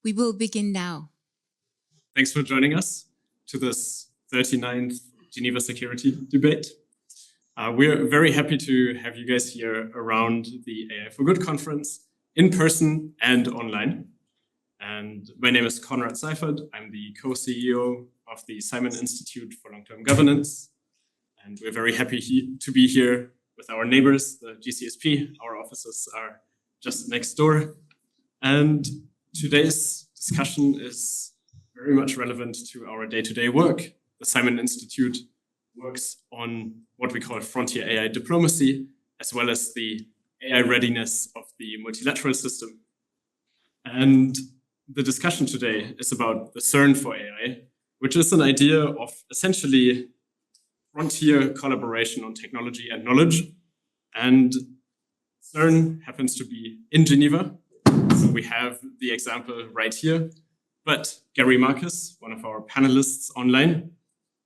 We will begin now. Thanks for joining us to this 39th Geneva Security Debate. We're very happy to have you guys here around the AI for Good conference, in person and online. And my name is Konrad Seifert. I'm the co-CEO of the Simon Institute for Long-Term Governance. And we're very happy to be here with our neighbors, the GCSP. Our offices are just next door. And today's discussion is very much relevant to our day-to-day work. The Simon Institute works on what we call frontier AI diplomacy, as well as the AI readiness of the multilateral system. And the discussion today is about the CERN for AI, which is an idea of essentially frontier collaboration on technology and knowledge. And CERN happens to be in Geneva. So we have the example right here. But Gary Marcus, one of our panelists online,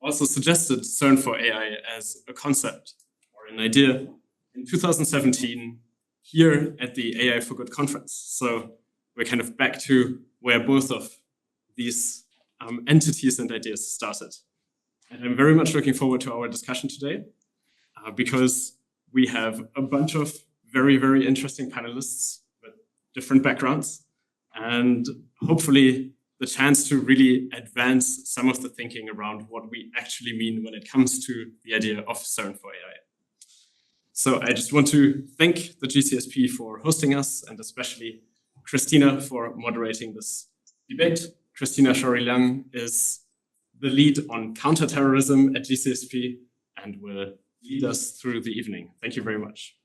also suggested CERN for AI as a concept or an idea in 2017 here at the AI for Good conference. So we're kind of back to where both of these entities and ideas started. And I'm very much looking forward to our discussion today because we have a bunch of very, very interesting panelists with different backgrounds and hopefully the chance to really advance some of the thinking around what we actually mean when it comes to the idea of CERN for AI. So I just want to thank the GCSP for hosting us and especially Christina for moderating this debate. Christina Shori-Liang is the lead on counterterrorism at GCSP and will lead us through the evening. Thank you very much.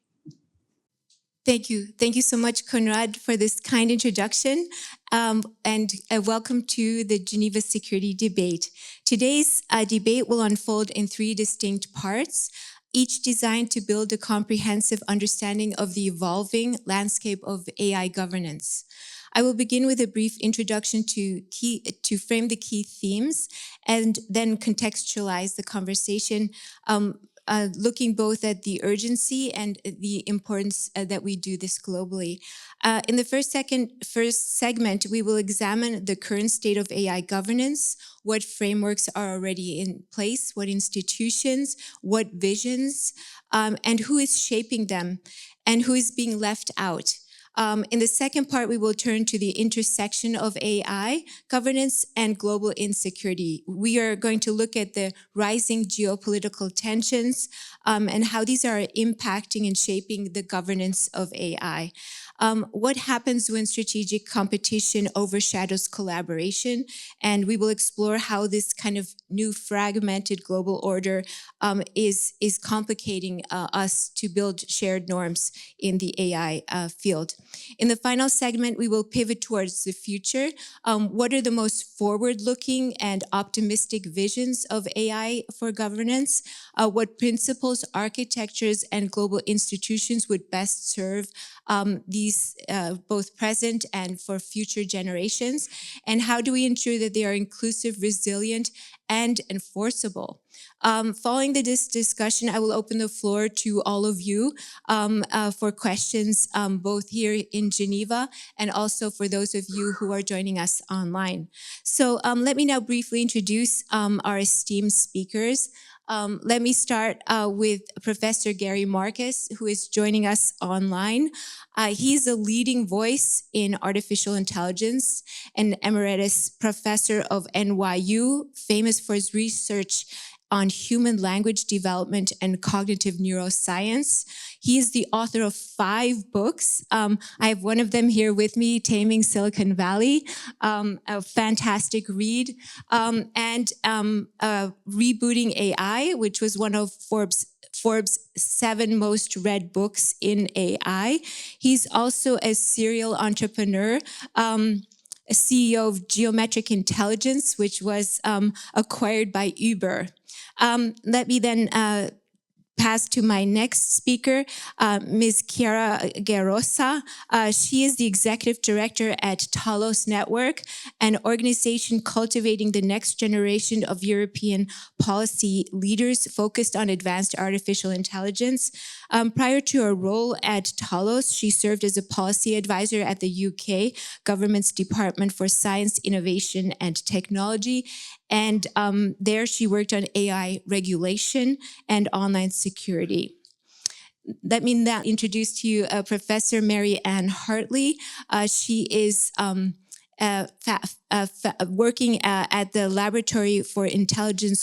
Thank you. Thank you so much, Konrad, for this kind introduction. And welcome to the Geneva Security Debate. Today's debate will unfold in 3 distinct parts, each designed to build a comprehensive understanding of the evolving landscape of AI governance. I will begin with a brief introduction to frame the key themes and then contextualize the conversation, looking both at the urgency and the importance that we do this globally. In the first segment, we will examine the current state of AI governance, what frameworks are already in place, what institutions, what visions, and who is shaping them, and who is being left out. In the second part, we will turn to the intersection of AI, governance, and global insecurity. We are going to look at the rising geopolitical tensions and how these are impacting and shaping the governance of AI. What happens when strategic competition overshadows collaboration? And we will explore how this kind of new fragmented global order is complicating us to build shared norms in the AI field. In the final segment, we will pivot towards the future. What are the most forward-looking and optimistic visions of AI for governance? What principles, architectures, and global institutions would best serve these both present and for future generations? And how do we ensure that they are inclusive, resilient, and enforceable? Following this discussion, I will open the floor to all of you for questions, both here in Geneva and also for those of you who are joining us online. So let me now briefly introduce our esteemed speakers. Let me start with Professor Gary Marcus, who is joining us online. He's a leading voice in artificial intelligence, an emeritus professor of NYU, famous for his research on human language development and cognitive neuroscience. He is the author of 5 books. I have one of them here with me, Taming Silicon Valley, a fantastic read, and Rebooting AI, which was one of Forbes' 7 most read books in AI. He's also a serial entrepreneur, a CEO of Geometric Intelligence, which was acquired by Uber. Let me then pass to my next speaker, Ms. Chiara Gerosa. She is the executive director at Talos Network, an organization cultivating the next generation of European policy leaders focused on advanced artificial intelligence. Prior to her role at Talos, she served as a policy advisor at the UK government's Department for Science, Innovation and Technology. And there she worked on AI regulation and online security. Let me now introduce to you Professor Mary Ann Hartley. She is working at the Laboratory for Intelligent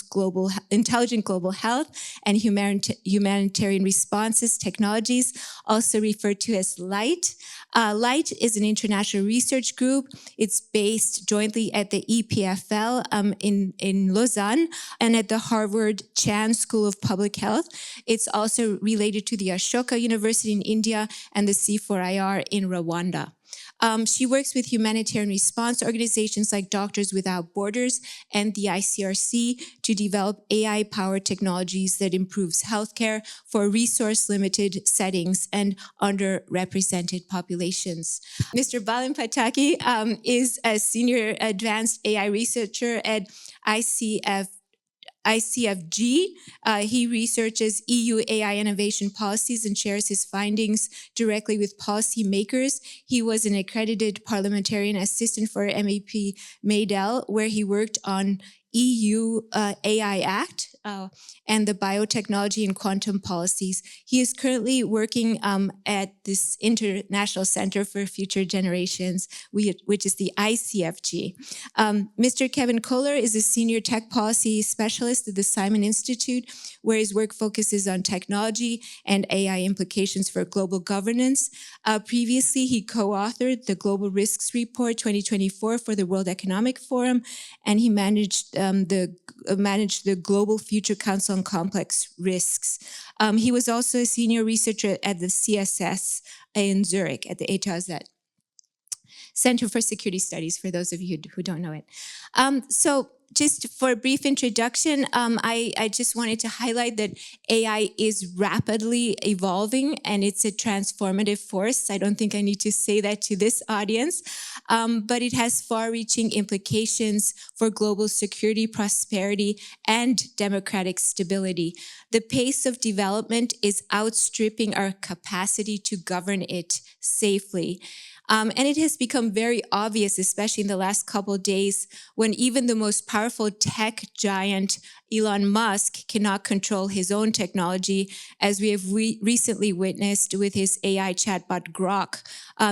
Global Health and Humanitarian Responses Technologies, also referred to as LIGHT. LIGHT is an international research group. It's based jointly at the EPFL in Lausanne and at the Harvard Chan School of Public Health. It's also related to the Ashoka University in India and the C4IR in Rwanda. She works with humanitarian response organizations like Doctors Without Borders and the ICRC to develop AI-powered technologies that improves healthcare for resource-limited settings and underrepresented populations. Mr. Balin Pataki is a senior advanced AI researcher at ICFG. He researches EU AI innovation policies and shares his findings directly with policymakers. He was an accredited parliamentarian assistant for MEP Maydell, where he worked on EU AI Act and the biotechnology and quantum policies. He is currently working at this International Center for Future Generations, which is the ICFG. Mr. Kevin Kohler is a senior tech policy specialist at the Simon Institute, where his work focuses on technology and AI implications for global governance. Previously, he co-authored the Global Risks Report 2024 for the World Economic Forum, and he managed the Global Future Council on Complex Risks. He was also a senior researcher at the CSS in Zurich at the ETHZ. Center for Security Studies, for those of you who don't know it. So just for a brief introduction, I just wanted to highlight that AI is rapidly evolving and it's a transformative force. I don't think I need to say that to this audience, but it has far-reaching implications for global security, prosperity, and democratic stability. The pace of development is outstripping our capacity to govern it safely. And it has become very obvious, especially in the last couple of days, when even the most powerful tech giant, Elon Musk, cannot control his own technology, as we have recently witnessed with his AI chatbot Grok,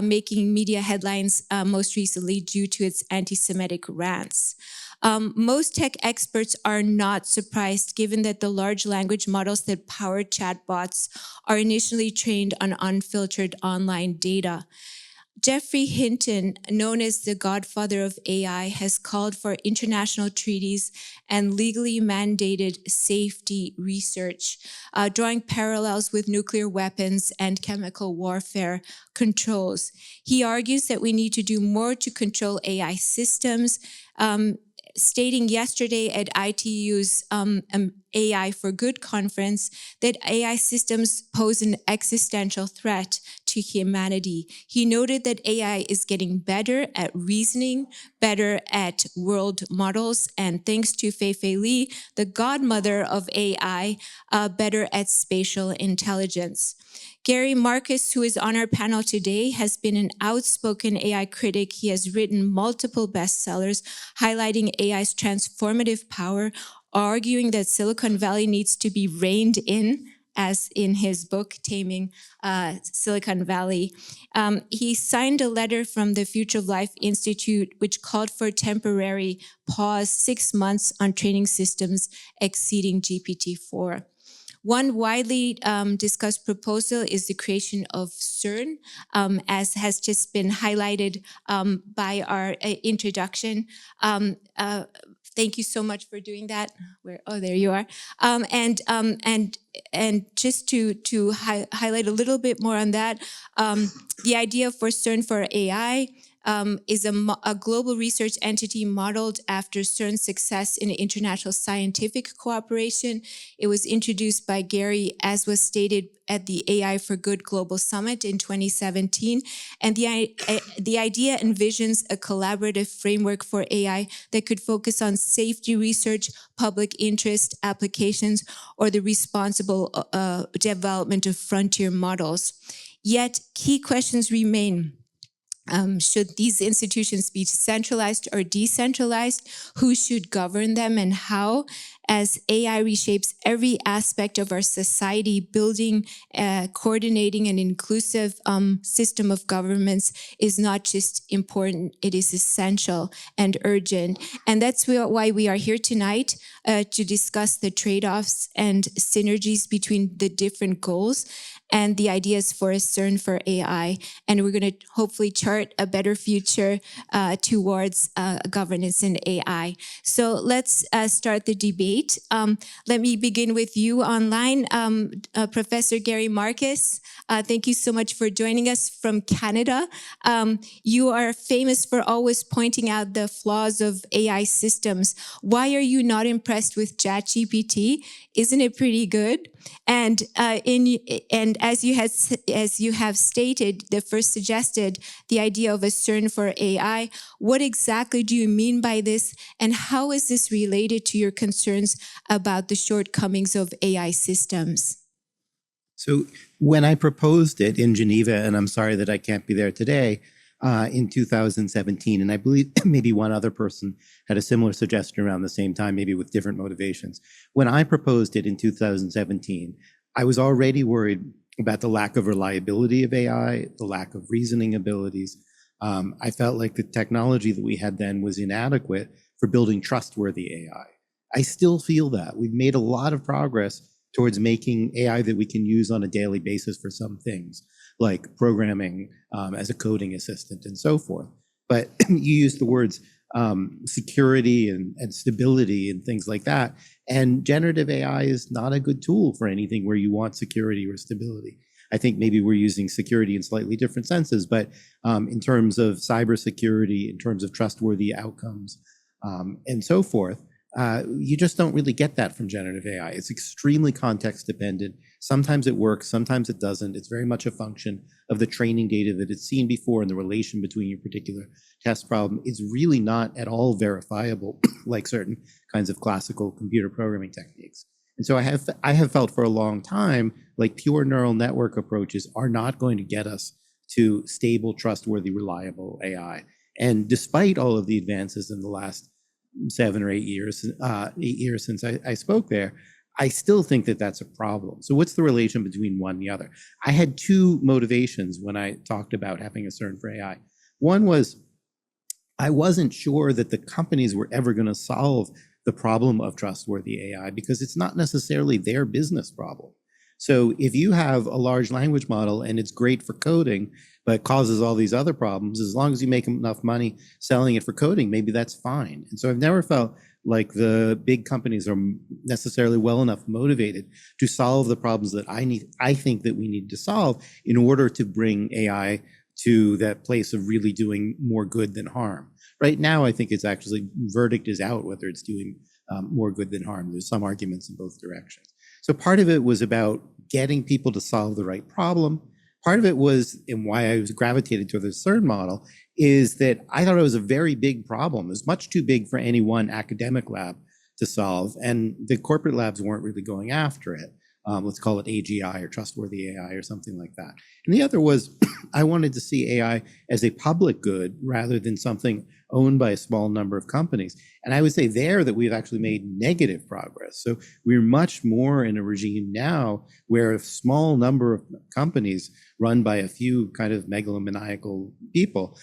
making media headlines most recently due to its anti-Semitic rants. Most tech experts are not surprised, given that the large language models that power chatbots are initially trained on unfiltered online data. Jeffrey Hinton, known as the godfather of AI, has called for international treaties and legally mandated safety research, drawing parallels with nuclear weapons and chemical warfare controls. He argues that we need to do more to control AI systems, stating yesterday at ITU's AI for Good conference that AI systems pose an existential threat to humanity. He noted that AI is getting better at reasoning, better at world models, and thanks to Fei-Fei Li, the godmother of AI, better at spatial intelligence. Gary Marcus, who is on our panel today, has been an outspoken AI critic. He has written multiple bestsellers highlighting AI's transformative power, arguing that Silicon Valley needs to be reined in, as in his book, Taming Silicon Valley. He signed a letter from the Future of Life Institute, which called for a temporary pause, 6 months on training systems exceeding GPT-4. One widely discussed proposal is the creation of CERN, as has just been highlighted by our introduction. Thank you so much for doing that. There you are. And just to highlight a little bit more on that, the idea for CERN for AI is a global research entity modeled after CERN's success in international scientific cooperation. It was introduced by Gary, as was stated at the AI for Good Global Summit in 2017. And the idea envisions a collaborative framework for AI that could focus on safety research, public interest applications, or the responsible development of frontier models. Yet, key questions remain. Should these institutions be centralized or decentralized? Who should govern them and how? As AI reshapes every aspect of our society, building, coordinating an inclusive system of governments is not just important, it is essential and urgent. And that's why we are here tonight to discuss the trade-offs and synergies between the different goals and the ideas for a CERN for AI. And we're going to hopefully chart a better future towards governance in AI. So let's start the debate. Let me begin with you online, Professor Gary Marcus. Thank you so much for joining us from Canada. You are famous for always pointing out the flaws of AI systems. Why are you not impressed with ChatGPT? Isn't it pretty good? And as you have stated, the first suggested the idea of a CERN for AI. What exactly do you mean by this, and how is this related to your concerns about the shortcomings of AI systems? So when I proposed it in Geneva, and I'm sorry that I can't be there today, in 2017, and I believe maybe one other person had a similar suggestion around the same time, maybe with different motivations. When I proposed it in 2017, I was already worried about the lack of reliability of AI, the lack of reasoning abilities. I felt like the technology that we had then was inadequate for building trustworthy AI. I still feel that. We've made a lot of progress towards making AI that we can use on a daily basis for some things, like programming as a coding assistant and so forth. But you use the words security and stability and things like that. And generative AI is not a good tool for anything where you want security or stability. I think maybe we're using security in slightly different senses, but in terms of cybersecurity, in terms of trustworthy outcomes, and so forth, you just don't really get that from generative AI. It's extremely context dependent. Sometimes it works, sometimes it doesn't. It's very much a function of the training data that it's seen before and the relation between your particular test problem. It's really not at all verifiable like certain kinds of classical computer programming techniques. And so I have felt for a long time like pure neural network approaches are not going to get us to stable, trustworthy, reliable AI. And despite all of the advances in the last 7 or 8 years, 8 years since I spoke there, I still think that that's a problem. So what's the relation between one and the other? I had two motivations when I talked about having a CERN for AI. One was I wasn't sure that the companies were ever going to solve the problem of trustworthy AI because it's not necessarily their business problem. So if you have a large language model and it's great for coding, but causes all these other problems, as long as you make enough money selling it for coding, maybe that's fine. And so I've never felt like the big companies are necessarily well enough motivated to solve the problems that I think that we need to solve in order to bring AI to that place of really doing more good than harm. Right now, I think it's actually, verdict is out whether it's doing more good than harm. There's some arguments in both directions. So part of it was about getting people to solve the right problem. Part of it was, and why I was gravitated to the CERN model, is that I thought it was a very big problem. It was much too big for any one academic lab to solve, and the corporate labs weren't really going after it. Let's call it AGI or trustworthy AI or something like that. And the other was I wanted to see AI as a public good rather than something owned by a small number of companies. And I would say there that we've actually made negative progress. So we're much more in a regime now where a small number of companies run by a few kind of megalomaniacal people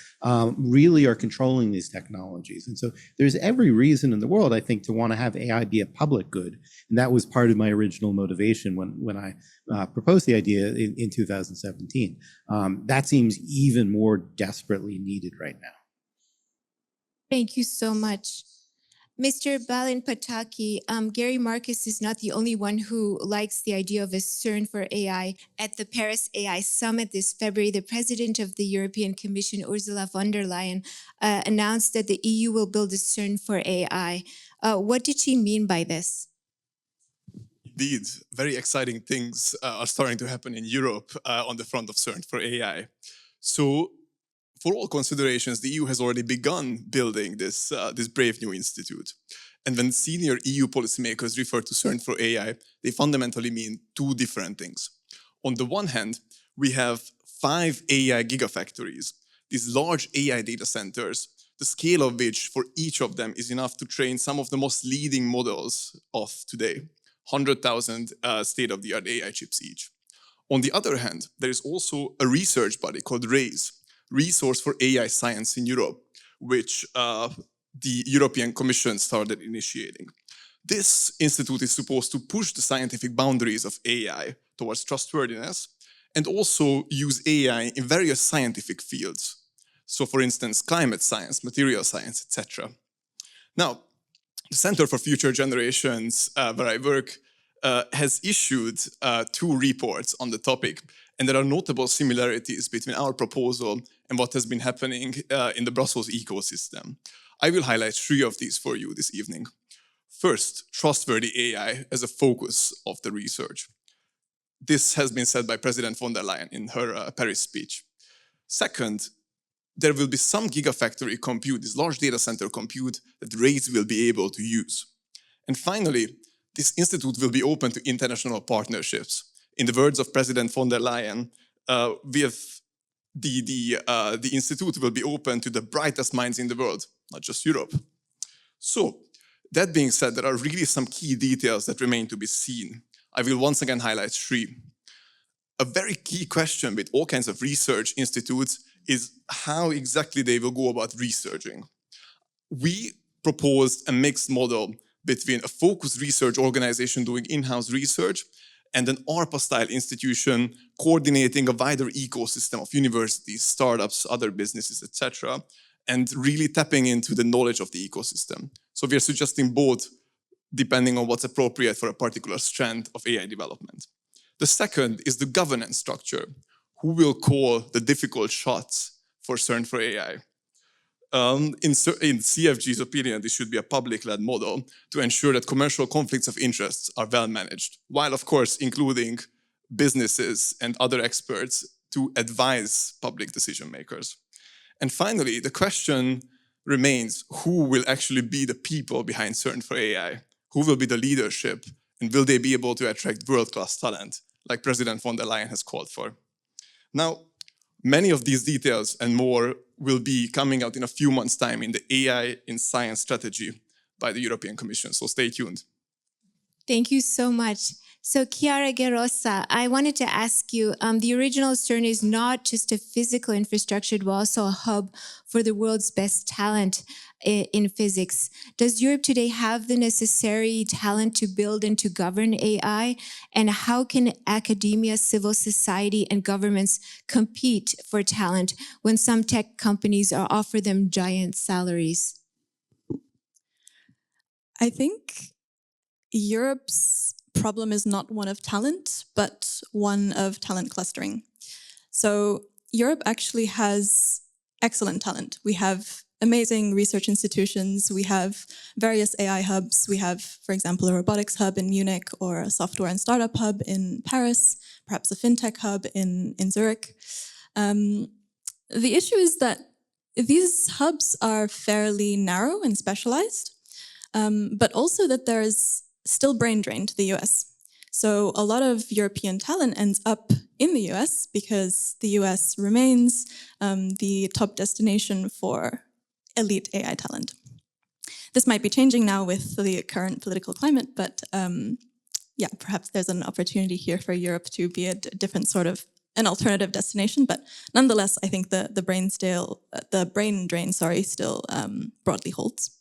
really are controlling these technologies. And so there's every reason in the world, I think, to want to have AI be a public good. And that was part of my original motivation when I proposed the idea in 2017. That seems even more desperately needed right now. Thank you so much. Mr. Balin Pataki, Gary Marcus is not the only one who likes the idea of a CERN for AI. At the Paris AI Summit this February, the president of the European Commission, Ursula von der Leyen, announced that the EU will build a CERN for AI. What did she mean by this? Indeed, very exciting things are starting to happen in Europe on the front of CERN for AI. So, for all considerations, the EU has already begun building this brave new institute. And when senior EU policymakers refer to CERN for AI, they fundamentally mean two different things. On the one hand, we have 5 AI gigafactories, these large AI data centers, the scale of which for each of them is enough to train some of the most leading models of today, 100,000 state-of-the-art AI chips each. On the other hand, there is also a research body called RAISE, Resource for AI Science in Europe, which the European Commission started initiating. This institute is supposed to push the scientific boundaries of AI towards trustworthiness and also use AI in various scientific fields. So, for instance, climate science, material science, etc. Now, the Center for Future Generations, where I work, has issued 2 reports on the topic, and there are notable similarities between our proposal and what has been happening in the Brussels ecosystem. I will highlight 3 of these for you this evening. First, trustworthy AI as a focus of the research. This has been said by President von der Leyen in her Paris speech. Second, there will be some gigafactory compute, this large data center compute that RAISE will be able to use. And finally, this institute will be open to international partnerships. In the words of President von der Leyen, the institute will be open to the brightest minds in the world, not just Europe. So, that being said, there are really some key details that remain to be seen. I will once again highlight 3. A very key question with all kinds of research institutes is how exactly they will go about researching. We proposed a mixed model between a focused research organization doing in-house research and an ARPA-style institution coordinating a wider ecosystem of universities, startups, other businesses, etc., and really tapping into the knowledge of the ecosystem. So we are suggesting both, depending on what's appropriate for a particular strand of AI development. The second is the governance structure. Who will call the difficult shots for CERN for AI? In CFG's opinion, this should be a public-led model to ensure that commercial conflicts of interests are well managed, while of course including businesses and other experts to advise public decision makers. And finally, the question remains, who will actually be the people behind CERN for AI? Who will be the leadership? And will they be able to attract world-class talent, like President von der Leyen has called for? Now, many of these details and more will be coming out in a few months' time in the AI in Science strategy by the European Commission, so stay tuned. Thank you so much. So Chiara Gerosa, I wanted to ask you, the original CERN is not just a physical infrastructure, but also a hub for the world's best talent in physics. Does Europe today have the necessary talent to build and to govern AI? And how can academia, civil society, and governments compete for talent when some tech companies offer them giant salaries? I think Europe's problem is not one of talent, but one of talent clustering. So Europe actually has excellent talent. We have amazing research institutions. We have various AI hubs. We have, for example, a robotics hub in Munich or a software and startup hub in Paris, perhaps a fintech hub in Zurich. The issue is that these hubs are fairly narrow and specialized, but also that there's still brain drain to the US. So a lot of European talent ends up in the US because the US remains the top destination for elite AI talent. This might be changing now with the current political climate, but yeah, perhaps there's an opportunity here for Europe to be a different sort of an alternative destination. But nonetheless, I think the brain drain, still broadly holds.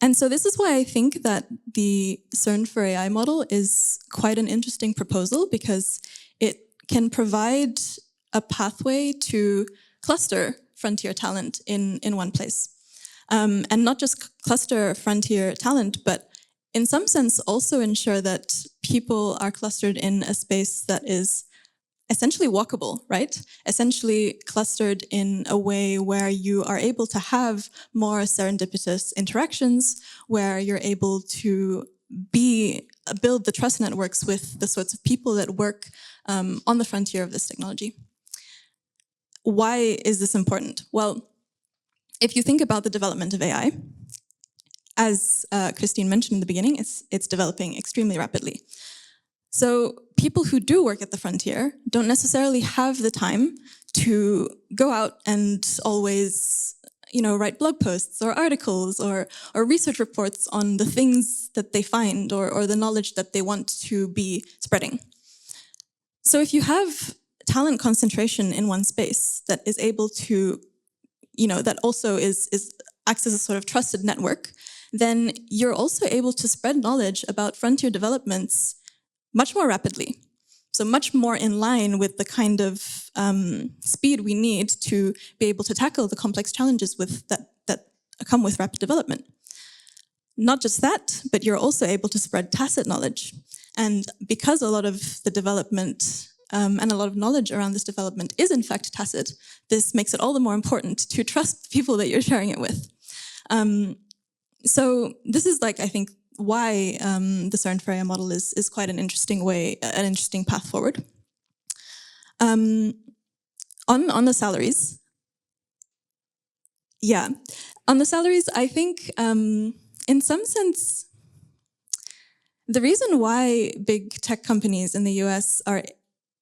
And so this is why I think that the CERN for AI model is quite an interesting proposal, because it can provide a pathway to cluster frontier talent in one place. and not just cluster frontier talent, but in some sense also ensure that people are clustered in a space that is essentially walkable, right? Essentially clustered in a way where you are able to have more serendipitous interactions, where you're able to build the trust networks with the sorts of people that work on the frontier of this technology. Why is this important? Well, if you think about the development of AI, as Christine mentioned in the beginning, it's developing extremely rapidly. So people who do work at the frontier don't necessarily have the time to go out and always, write blog posts or articles or research reports on the things that they find or the knowledge that they want to be spreading. So if you have talent concentration in one space that is able to, that also acts as a sort of trusted network, then you're also able to spread knowledge about frontier developments much more rapidly. So much more in line with the kind of speed we need to be able to tackle the complex challenges that come with rapid development. Not just that, but you're also able to spread tacit knowledge. And because a lot of the development and a lot of knowledge around this development is in fact tacit, this makes it all the more important to trust the people that you're sharing it with. So this is I think, why the CERN for AI model is quite an interesting path forward. On the salaries, I think in some sense, the reason why big tech companies in the US are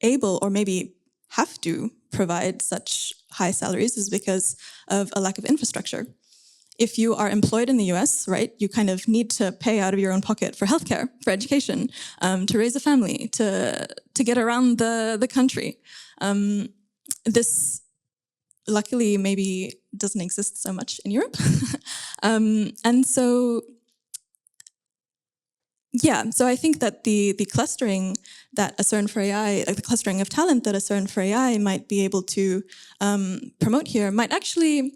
able, or maybe have to, provide such high salaries is because of a lack of infrastructure. If you are employed in the US, right, you kind of need to pay out of your own pocket for healthcare, for education, to raise a family, to get around the country. This luckily maybe doesn't exist so much in Europe. And so, yeah, so I think that the clustering that a CERN for AI, the clustering of talent that a CERN for AI might be able to promote here might actually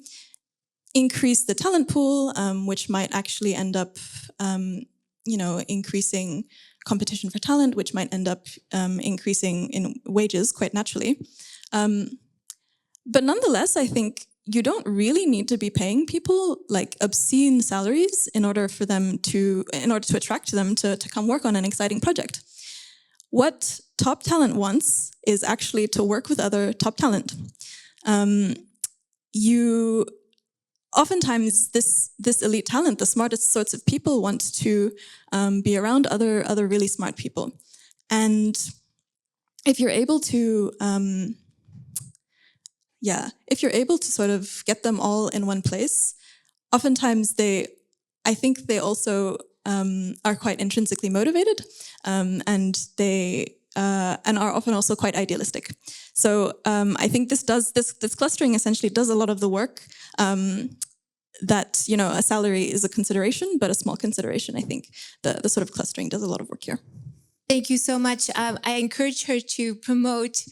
increase the talent pool, which might actually end up, increasing competition for talent, which might end up increasing in wages quite naturally. But nonetheless, I think you don't really need to be paying people obscene salaries in order to attract them to come work on an exciting project. What top talent wants is actually to work with other top talent. Oftentimes, this elite talent, the smartest sorts of people, want to be around other really smart people, and if you're able to, sort of get them all in one place, oftentimes I think they also are quite intrinsically motivated, and they and are often also quite idealistic. So I think this clustering essentially does a lot of the work that, a salary is a consideration, but a small consideration. I think the sort of clustering does a lot of work here. Thank you so much. I encourage her to promote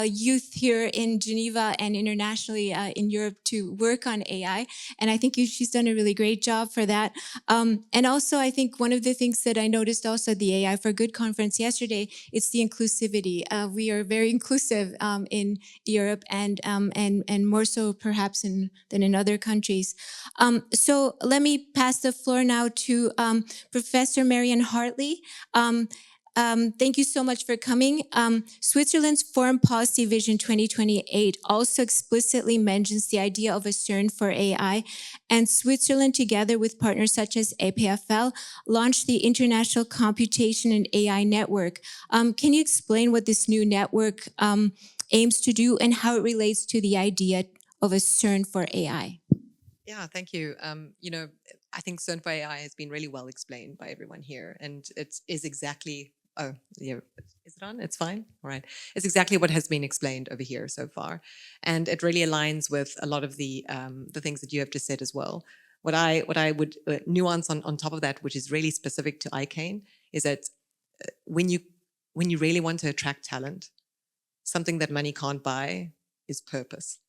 youth here in Geneva and internationally in Europe to work on AI. And I think she's done a really great job for that. And also, I think one of the things that I noticed also at the AI for Good conference yesterday, it's the inclusivity. We are very inclusive in Europe and more so perhaps than in other countries. So let me pass the floor now to Professor Marianne Hartley. Thank you so much for coming. Switzerland's Foreign Policy Vision 2028 also explicitly mentions the idea of a CERN for AI, and Switzerland, together with partners such as EPFL, launched the International Computation and AI Network. Can you explain what this new network aims to do and how it relates to the idea of a CERN for AI? Yeah, thank you. I think CERN for AI has been really well explained by everyone here, and it is exactly. Oh, yeah. Is it on? It's fine? All right. It's exactly what has been explained over here so far. And it really aligns with a lot of the things that you have just said as well. What I would nuance on top of that, which is really specific to ICAIN, is that when you really want to attract talent, something that money can't buy is purpose.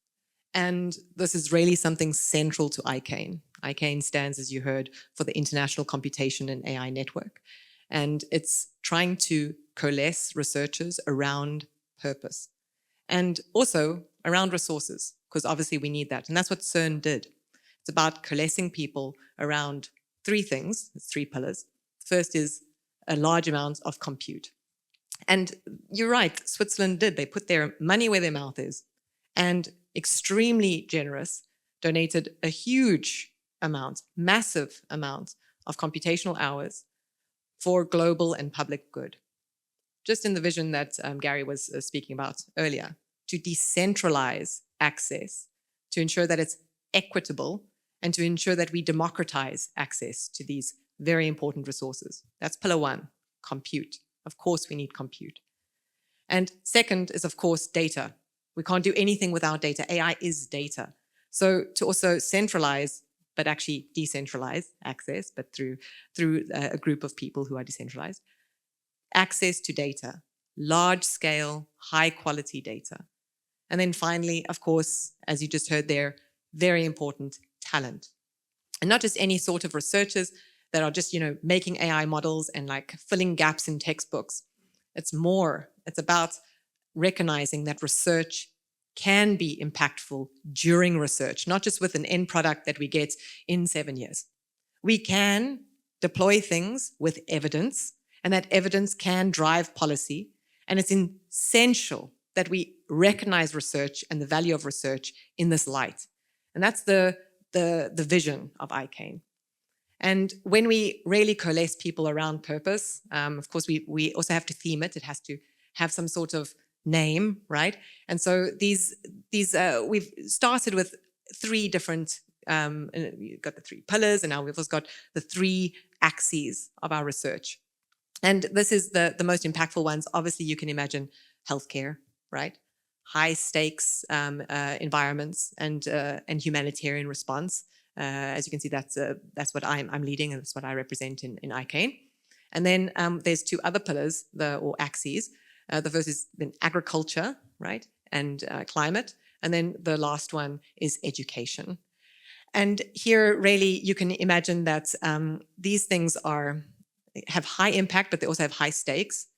And this is really something central to ICAIN. ICAIN stands, as you heard, for the International Computation and AI Network. And it's trying to coalesce researchers around purpose and also around resources, because obviously we need that. And that's what CERN did. It's about coalescing people around three things, three pillars. First is a large amount of compute. And you're right, Switzerland did. They put their money where their mouth is and extremely generous, donated a huge amount, massive amount of computational hours for global and public good. Just in the vision that Gary was speaking about earlier, to decentralize access, to ensure that it's equitable, and to ensure that we democratize access to these very important resources. That's pillar one, compute. Of course, we need compute. And second is, of course, data. We can't do anything without data. AI is data. So to also centralize, but actually decentralize access, but through a group of people who are decentralized, access to data, large scale, high quality data. And then finally, of course, as you just heard there, very important, talent. And not just any sort of researchers that are just, making AI models and like filling gaps in textbooks. It's more, it's about recognizing that research can be impactful during research, not just with an end product that we get in 7 years. We can deploy things with evidence, and that evidence can drive policy. And it's essential that we recognize research and the value of research in this light. And that's the vision of ICAIN. And when we really coalesce people around purpose, of course, we also have to theme it. It has to have some sort of name, right? And so we've started with three different, you've got the three pillars, and now we've also got the three axes of our research. And this is the most impactful ones. Obviously, you can imagine healthcare, right? High stakes environments and humanitarian response. As you can see, that's what I'm leading, and that's what I represent in ICAIN. And then there's two other pillars, or axes. The first is then agriculture, right, and climate. And then the last one is education. And here, really, you can imagine that these things have high impact, but they also have high stakes.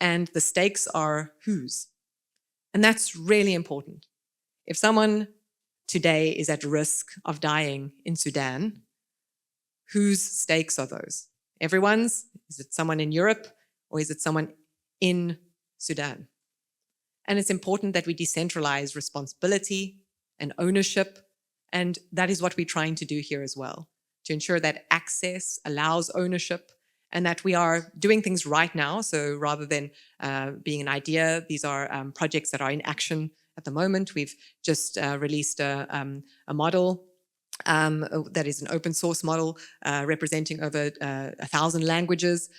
And the stakes are whose. And that's really important. If someone today is at risk of dying in Sudan, whose stakes are those? Everyone's? Is it someone in Europe, or is it someone in Sudan? And it's important that we decentralize responsibility and ownership. And that is what we're trying to do here as well, to ensure that access allows ownership, and that we are doing things right now. So rather than being an idea, these are projects that are in action at the moment. We've just released a model that is an open source model representing over 1,000 languages,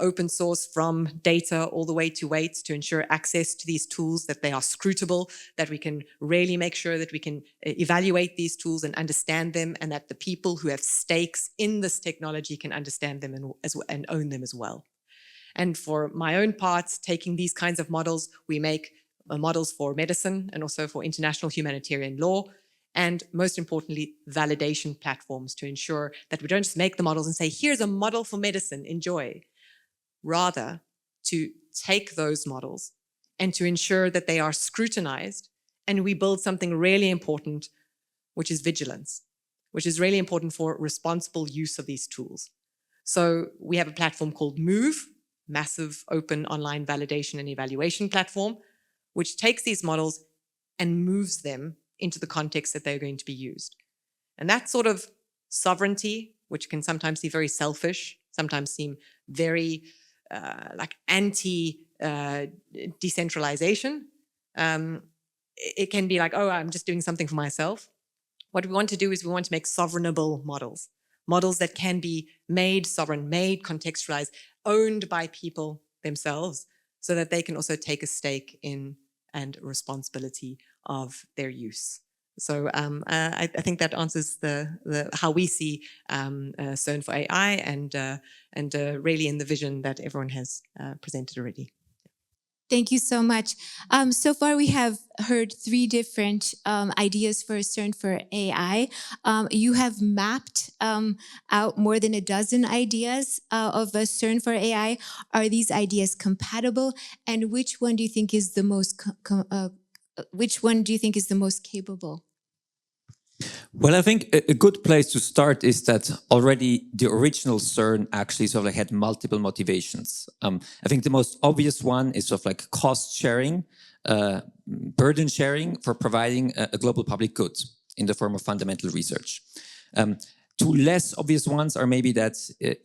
open source from data all the way to weight, to ensure access to these tools, that they are scrutable, that we can really make sure that we can evaluate these tools and understand them, and that the people who have stakes in this technology can understand them and own them as well. And for my own part, taking these kinds of models, we make models for medicine and also for international humanitarian law. And most importantly, validation platforms, to ensure that we don't just make the models and say, here's a model for medicine, enjoy. Rather, to take those models and to ensure that they are scrutinized, and we build something really important, which is vigilance, which is really important for responsible use of these tools. So we have a platform called Move, massive open online validation and evaluation platform, which takes these models and moves them into the context that they're going to be used. And that sort of sovereignty, which can sometimes seem very selfish, sometimes seem very like anti-decentralization. It can be like, oh, I'm just doing something for myself. What we want to do is we want to make sovereignable models, models that can be made sovereign, made contextualized, owned by people themselves, so that they can also take a stake in and responsibility of their use. So I think that answers the how we see CERN for AI, and really in the vision that everyone has presented already. Thank you so much. So far, we have heard three different ideas for CERN for AI. You have mapped out more than a dozen ideas of a CERN for AI. Are these ideas compatible? And which one do you think is the most capable? Well, I think a good place to start is that already the original CERN actually sort of like had multiple motivations. I think the most obvious one is sort of like cost sharing, burden sharing for providing a global public good in the form of fundamental research. Two less obvious ones are maybe that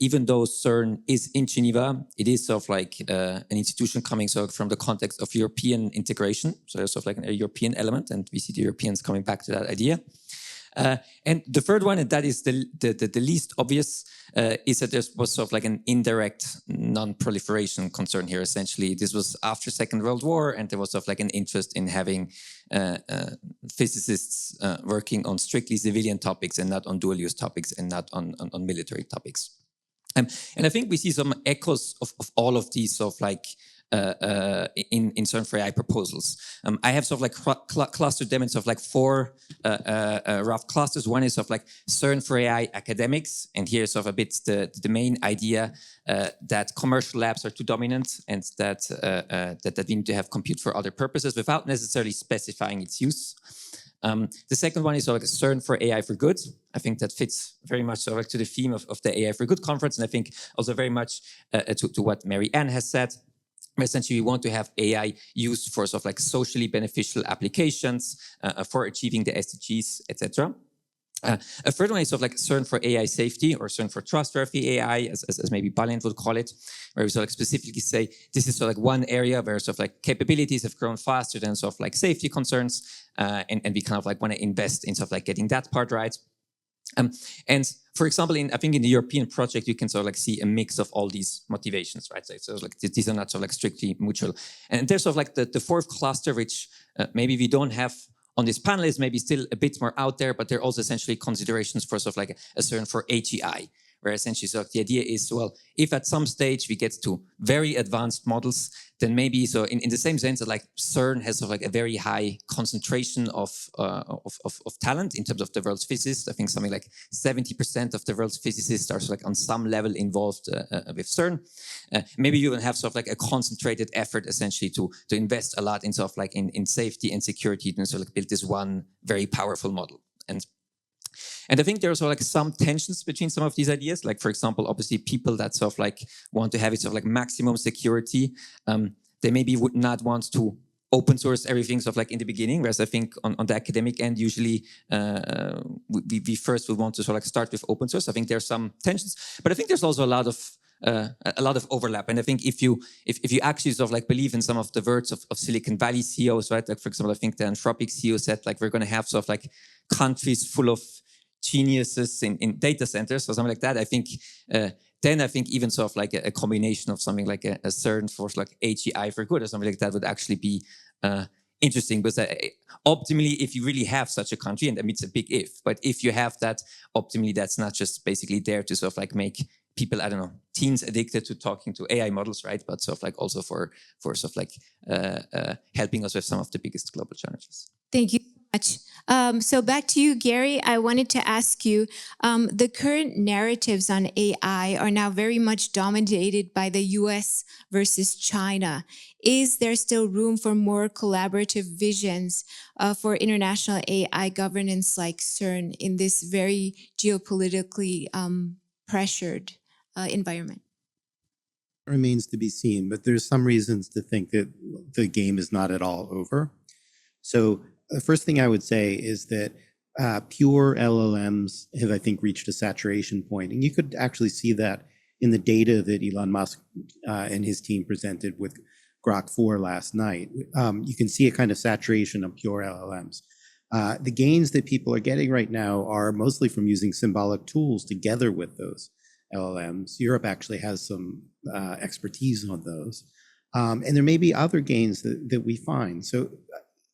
even though CERN is in Geneva, it is sort of like an institution coming sort of from the context of European integration. So there's sort of like a European element, and we see the Europeans coming back to that idea. And the third one, and that is the least obvious, is that there was sort of like an indirect non-proliferation concern here. Essentially, this was after Second World War, and there was sort of like an interest in having physicists working on strictly civilian topics and not on dual-use topics and not on military topics. And I think we see some echoes of all of these sort of like in CERN for AI proposals. I have sort of like clustered them in sort of like four rough clusters. One is sort of like CERN for AI academics, and here's sort of a bit the main idea that commercial labs are too dominant and that we need to have compute for other purposes without necessarily specifying its use. The second one is sort of like CERN for AI for good. I think that fits very much sort of like to the theme of the AI for Good conference, and I think also very much to what Mary Ann has said. Essentially, we want to have AI used for sort of like socially beneficial applications, for achieving the SDGs, etc. A third one is sort of like CERN for AI safety, or CERN for trustworthy AI, as maybe Balint would call it, where we sort of like specifically say this is sort of like one area where sort of like capabilities have grown faster than sort of like safety concerns, and we kind of like want to invest in sort of like getting that part right. And for example, I think in the European project, you can sort of like see a mix of all these motivations, right? So like these are not sort of like strictly mutual. And there's sort of like the fourth cluster, which maybe we don't have on this panel, is maybe still a bit more out there, but they're also essentially considerations for sort of like a CERN for AGI, where essentially sort of the idea is, well, if at some stage we get to very advanced models, then maybe so in the same sense that like CERN has sort of like a very high concentration of talent in terms of the world's physicists. I think something like 70% of the world's physicists are sort of like on some level involved with CERN. Maybe you will have sort of like a concentrated effort essentially to invest a lot in sort of like in safety and security and sort of like build this one very powerful model. And I think there's also like some tensions between some of these ideas. Like, for example, obviously people that sort of like want to have it sort of like maximum security, they maybe would not want to open source everything sort of like in the beginning, whereas I think on the academic end, usually we first would want to sort of like start with open source. I think there's some tensions, but I think there's also a lot of overlap. And I think if you actually sort of like believe in some of the words of Silicon Valley CEOs, right? Like, for example, I think the Anthropic CEO said like we're going to have sort of like countries full of geniuses in data centers or something like that. I think then I think even sort of like a combination of something like a CERN for like AGI for good or something like that would actually be interesting, because optimally, if you really have such a country, and I mean it's a big if, but if you have that, optimally that's not just basically there to sort of like make people, I don't know, teens addicted to talking to AI models, right? But sort of like also for sort of like helping us with some of the biggest global challenges. Thank you so much. So back to you, Gary. I wanted to ask you, the current narratives on AI are now very much dominated by the US versus China. Is there still room for more collaborative visions for international AI governance like CERN in this very geopolitically pressured environment? Remains to be seen, but there's some reasons to think that the game is not at all over. So the first thing I would say is that pure LLMs have, I think, reached a saturation point. And you could actually see that in the data that Elon Musk and his team presented with Grok 4 last night. You can see a kind of saturation of pure LLMs. The gains that people are getting right now are mostly from using symbolic tools together with those LLMs. Europe actually has some expertise on those. And there may be other gains that we find. So,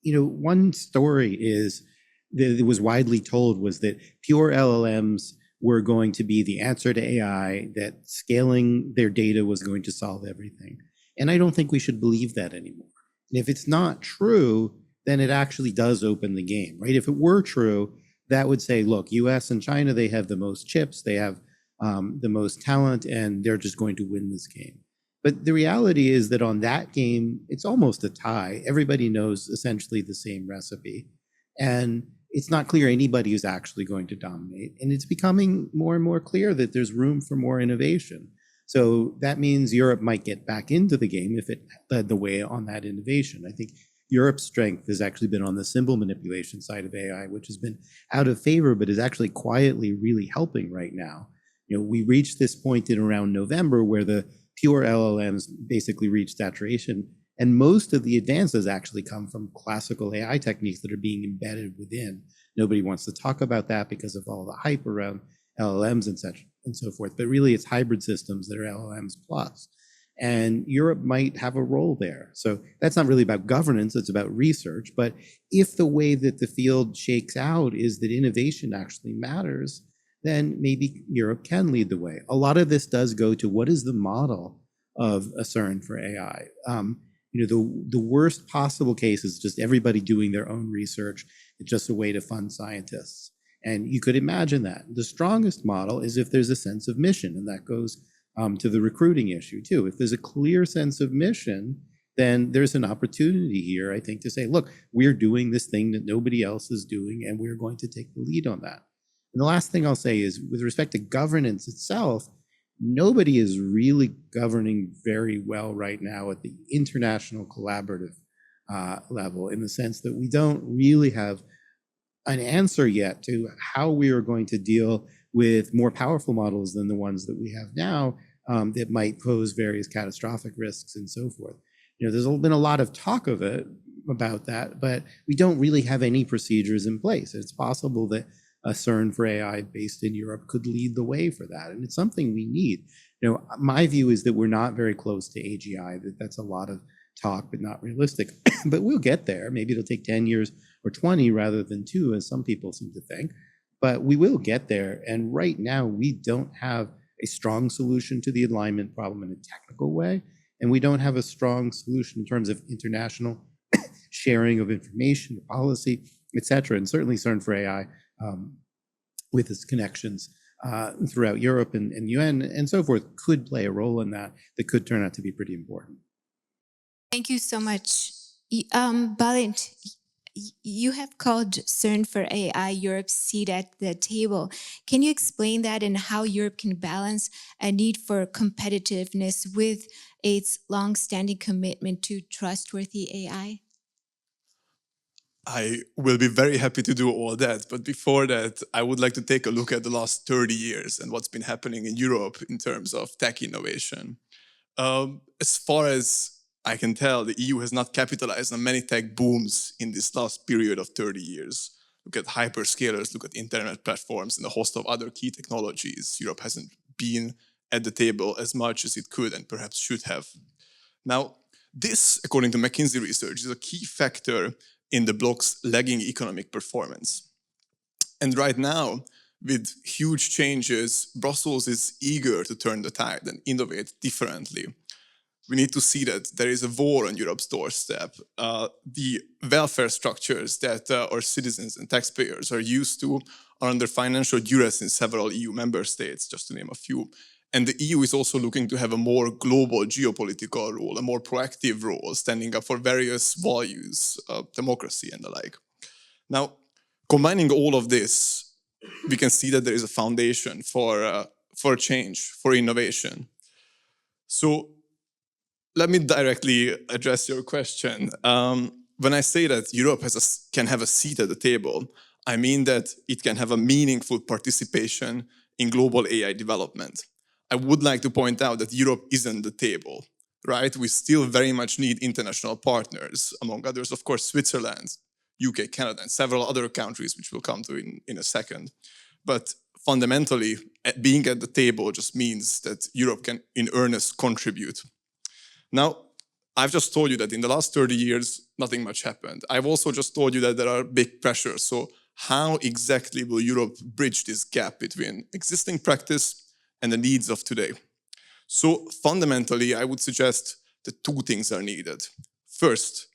one story is that it was widely told was that pure LLMs were going to be the answer to AI, that scaling their data was going to solve everything. And I don't think we should believe that anymore. And if it's not true, then it actually does open the game, right? If it were true, that would say, look, US and China, they have the most chips, they have the most talent, and they're just going to win this game. But the reality is that on that game, it's almost a tie. Everybody knows essentially the same recipe. And it's not clear anybody is actually going to dominate. And it's becoming more and more clear that there's room for more innovation. So that means Europe might get back into the game if it led the way on that innovation. I think Europe's strength has actually been on the symbol manipulation side of AI, which has been out of favor, but is actually quietly really helping right now. You know, we reached this point in around November where the pure LLMs basically reached saturation. And most of the advances actually come from classical AI techniques that are being embedded within. Nobody wants to talk about that because of all the hype around LLMs and such and so forth. But really, it's hybrid systems that are LLMs plus. And Europe might have a role there. So that's not really about governance, it's about research. But if the way that the field shakes out is that innovation actually matters, then maybe Europe can lead the way. A lot of this does go to what is the model of a CERN for AI. You know, the worst possible case is just everybody doing their own research. It's just a way to fund scientists. And you could imagine that. The strongest model is if there's a sense of mission, and that goes to the recruiting issue too. If there's a clear sense of mission, then there's an opportunity here, I think, to say, look, we're doing this thing that nobody else is doing, and we're going to take the lead on that. And the last thing I'll say is, with respect to governance itself, nobody is really governing very well right now at the international collaborative level, in the sense that we don't really have an answer yet to how we are going to deal with more powerful models than the ones that we have now that might pose various catastrophic risks and so forth. You know, there's been a lot of talk of it about that, but we don't really have any procedures in place. It's possible that a CERN for AI based in Europe could lead the way for that. And it's something we need. You know, my view is that we're not very close to AGI, that's a lot of talk, but not realistic. But we'll get there. Maybe it'll take 10 years or 20 rather than 2, as some people seem to think. But we will get there. And right now, we don't have a strong solution to the alignment problem in a technical way. And we don't have a strong solution in terms of international sharing of information, policy, et cetera. And certainly CERN for AI, with its connections throughout Europe and UN and so forth, could play a role in that could turn out to be pretty important. Thank you so much. Balint, you have called CERN for AI Europe's seat at the table. Can you explain that and how Europe can balance a need for competitiveness with its long-standing commitment to trustworthy AI? I will be very happy to do all that. But before that, I would like to take a look at the last 30 years and what's been happening in Europe in terms of tech innovation. As far as I can tell, the EU has not capitalized on many tech booms in this last period of 30 years. Look at hyperscalers, look at internet platforms, and a host of other key technologies. Europe hasn't been at the table as much as it could and perhaps should have. Now, this, according to McKinsey research, is a key factor in the bloc's lagging economic performance. And right now, with huge changes, Brussels is eager to turn the tide and innovate differently. We need to see that there is a war on Europe's doorstep. The welfare structures that our citizens and taxpayers are used to are under financial duress in several EU member states, just to name a few. And the EU is also looking to have a more global geopolitical role, a more proactive role, standing up for various values of democracy and the like. Now, combining all of this, we can see that there is a foundation for change, for innovation. So let me directly address your question. When I say that Europe can have a seat at the table, I mean that it can have a meaningful participation in global AI development. I would like to point out that Europe isn't the table, right? We still very much need international partners, among others, of course, Switzerland, UK, Canada, and several other countries, which we'll come to in a second. But fundamentally, being at the table just means that Europe can, in earnest, contribute. Now, I've just told you that in the last 30 years, nothing much happened. I've also just told you that there are big pressures. So how exactly will Europe bridge this gap between existing practice and the needs of today? So fundamentally, I would suggest the two things are needed. First,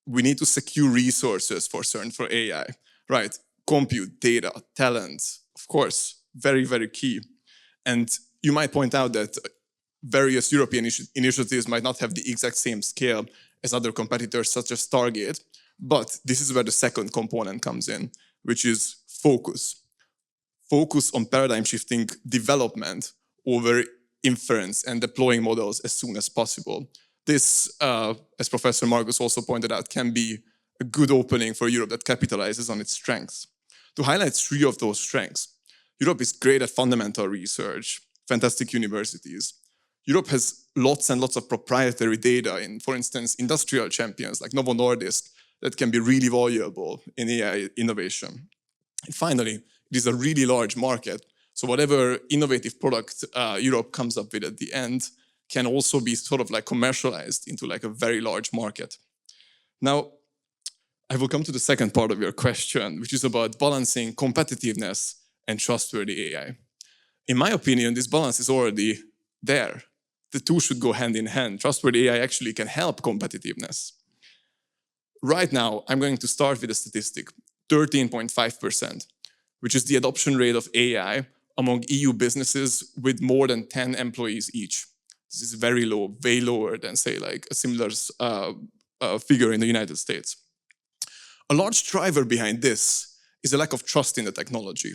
we need to secure resources for CERN, for AI, right? Compute, data, talent, of course, very, very key. And you might point out that various European initiatives might not have the exact same scale as other competitors such as Target, but this is where the second component comes in, which is focus. Focus on paradigm shifting development over inference and deploying models as soon as possible. This, as Professor Marcus also pointed out, can be a good opening for Europe that capitalizes on its strengths. To highlight three of those strengths, Europe is great at fundamental research, fantastic universities. Europe has lots and lots of proprietary data in, for instance, industrial champions like Novo Nordisk that can be really valuable in AI innovation. And finally, it is a really large market. So whatever innovative product Europe comes up with at the end can also be sort of like commercialized into like a very large market. Now, I will come to the second part of your question, which is about balancing competitiveness and trustworthy AI. In my opinion, this balance is already there. The two should go hand in hand. Trustworthy AI actually can help competitiveness. Right now, I'm going to start with a statistic, 13.5%, which is the adoption rate of AI among EU businesses with more than 10 employees each. This is very low, way lower than, say, like a similar figure in the United States. A large driver behind this is a lack of trust in the technology.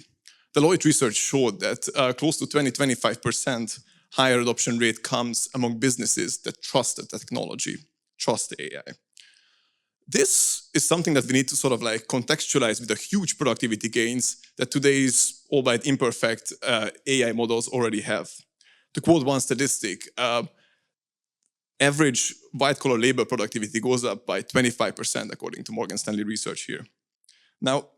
Deloitte research showed that close to 20-25% higher adoption rate comes among businesses that trust the technology, trust AI. This is something that we need to sort of like contextualize with the huge productivity gains that today's, albeit imperfect, AI models already have. To quote one statistic, average white-collar labor productivity goes up by 25%, according to Morgan Stanley research here. Now,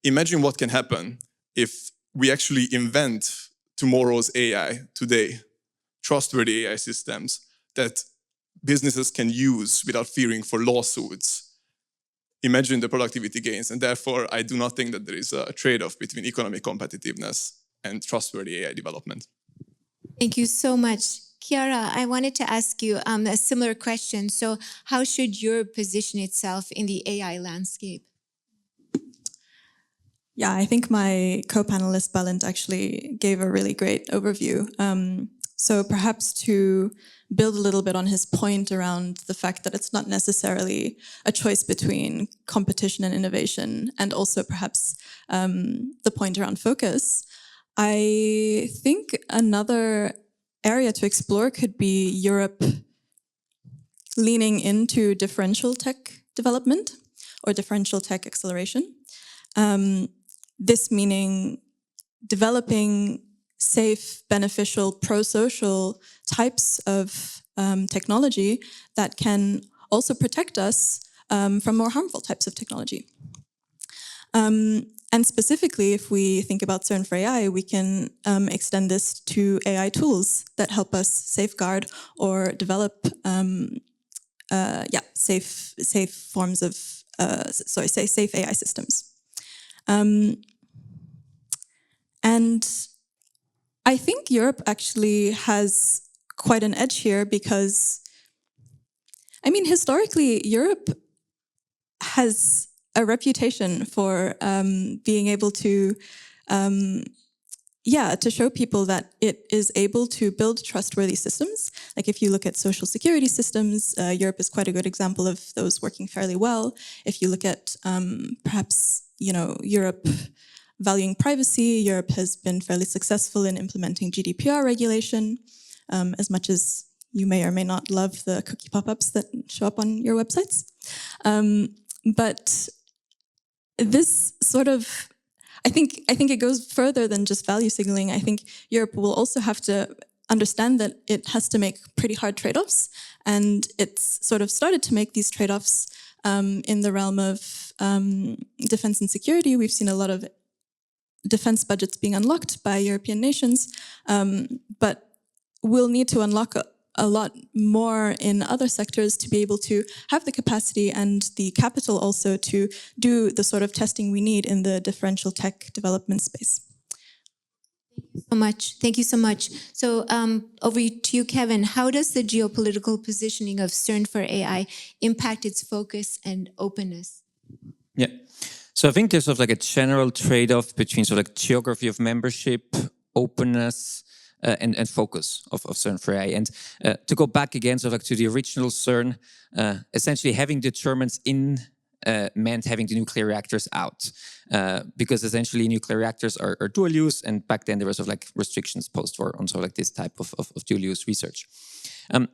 imagine what can happen if we actually invent tomorrow's AI today, trustworthy AI systems that businesses can use without fearing for lawsuits. Imagine the productivity gains, and therefore I do not think that there is a trade-off between economic competitiveness and trustworthy AI development. Thank you so much. Chiara, I wanted to ask you a similar question. So how should Europe position itself in the AI landscape? Yeah, I think my co-panelist Balint actually gave a really great overview. So perhaps to build a little bit on his point around the fact that it's not necessarily a choice between competition and innovation, and also perhaps the point around focus, I think another area to explore could be Europe leaning into differential tech development or differential tech acceleration. This meaning developing safe, beneficial, pro-social types of technology that can also protect us from more harmful types of technology. And specifically, if we think about CERN for AI, we can extend this to AI tools that help us safeguard or develop safe forms of, safe AI systems. And I think Europe actually has quite an edge here because, I mean, historically, Europe has a reputation for being able to, to show people that it is able to build trustworthy systems. Like if you look at social security systems, Europe is quite a good example of those working fairly well. If you look at perhaps, Europe valuing privacy, Europe has been fairly successful in implementing GDPR regulation, as much as you may or may not love the cookie pop-ups that show up on your websites. But this sort of, I think it goes further than just value signaling. I think Europe will also have to understand that it has to make pretty hard trade-offs, and it's sort of started to make these trade-offs in the realm of defense and security. We've seen a lot of defense budgets being unlocked by European nations, but we'll need to unlock a lot more in other sectors to be able to have the capacity and the capital also to do the sort of testing we need in the differential tech development space. Thank you So much. Thank you so much. So over to you, Kevin. How does the geopolitical positioning of CERN for AI impact its focus and openness? Yeah. So I think there's sort of like a general trade-off between sort of like geography of membership, openness, and focus of CERN for AI. And to go back again, sort of like to the original CERN, essentially having the Germans in meant having the nuclear reactors out, because essentially nuclear reactors are dual use, and back then there was sort of like restrictions posed for on sort of like this type of dual use research. And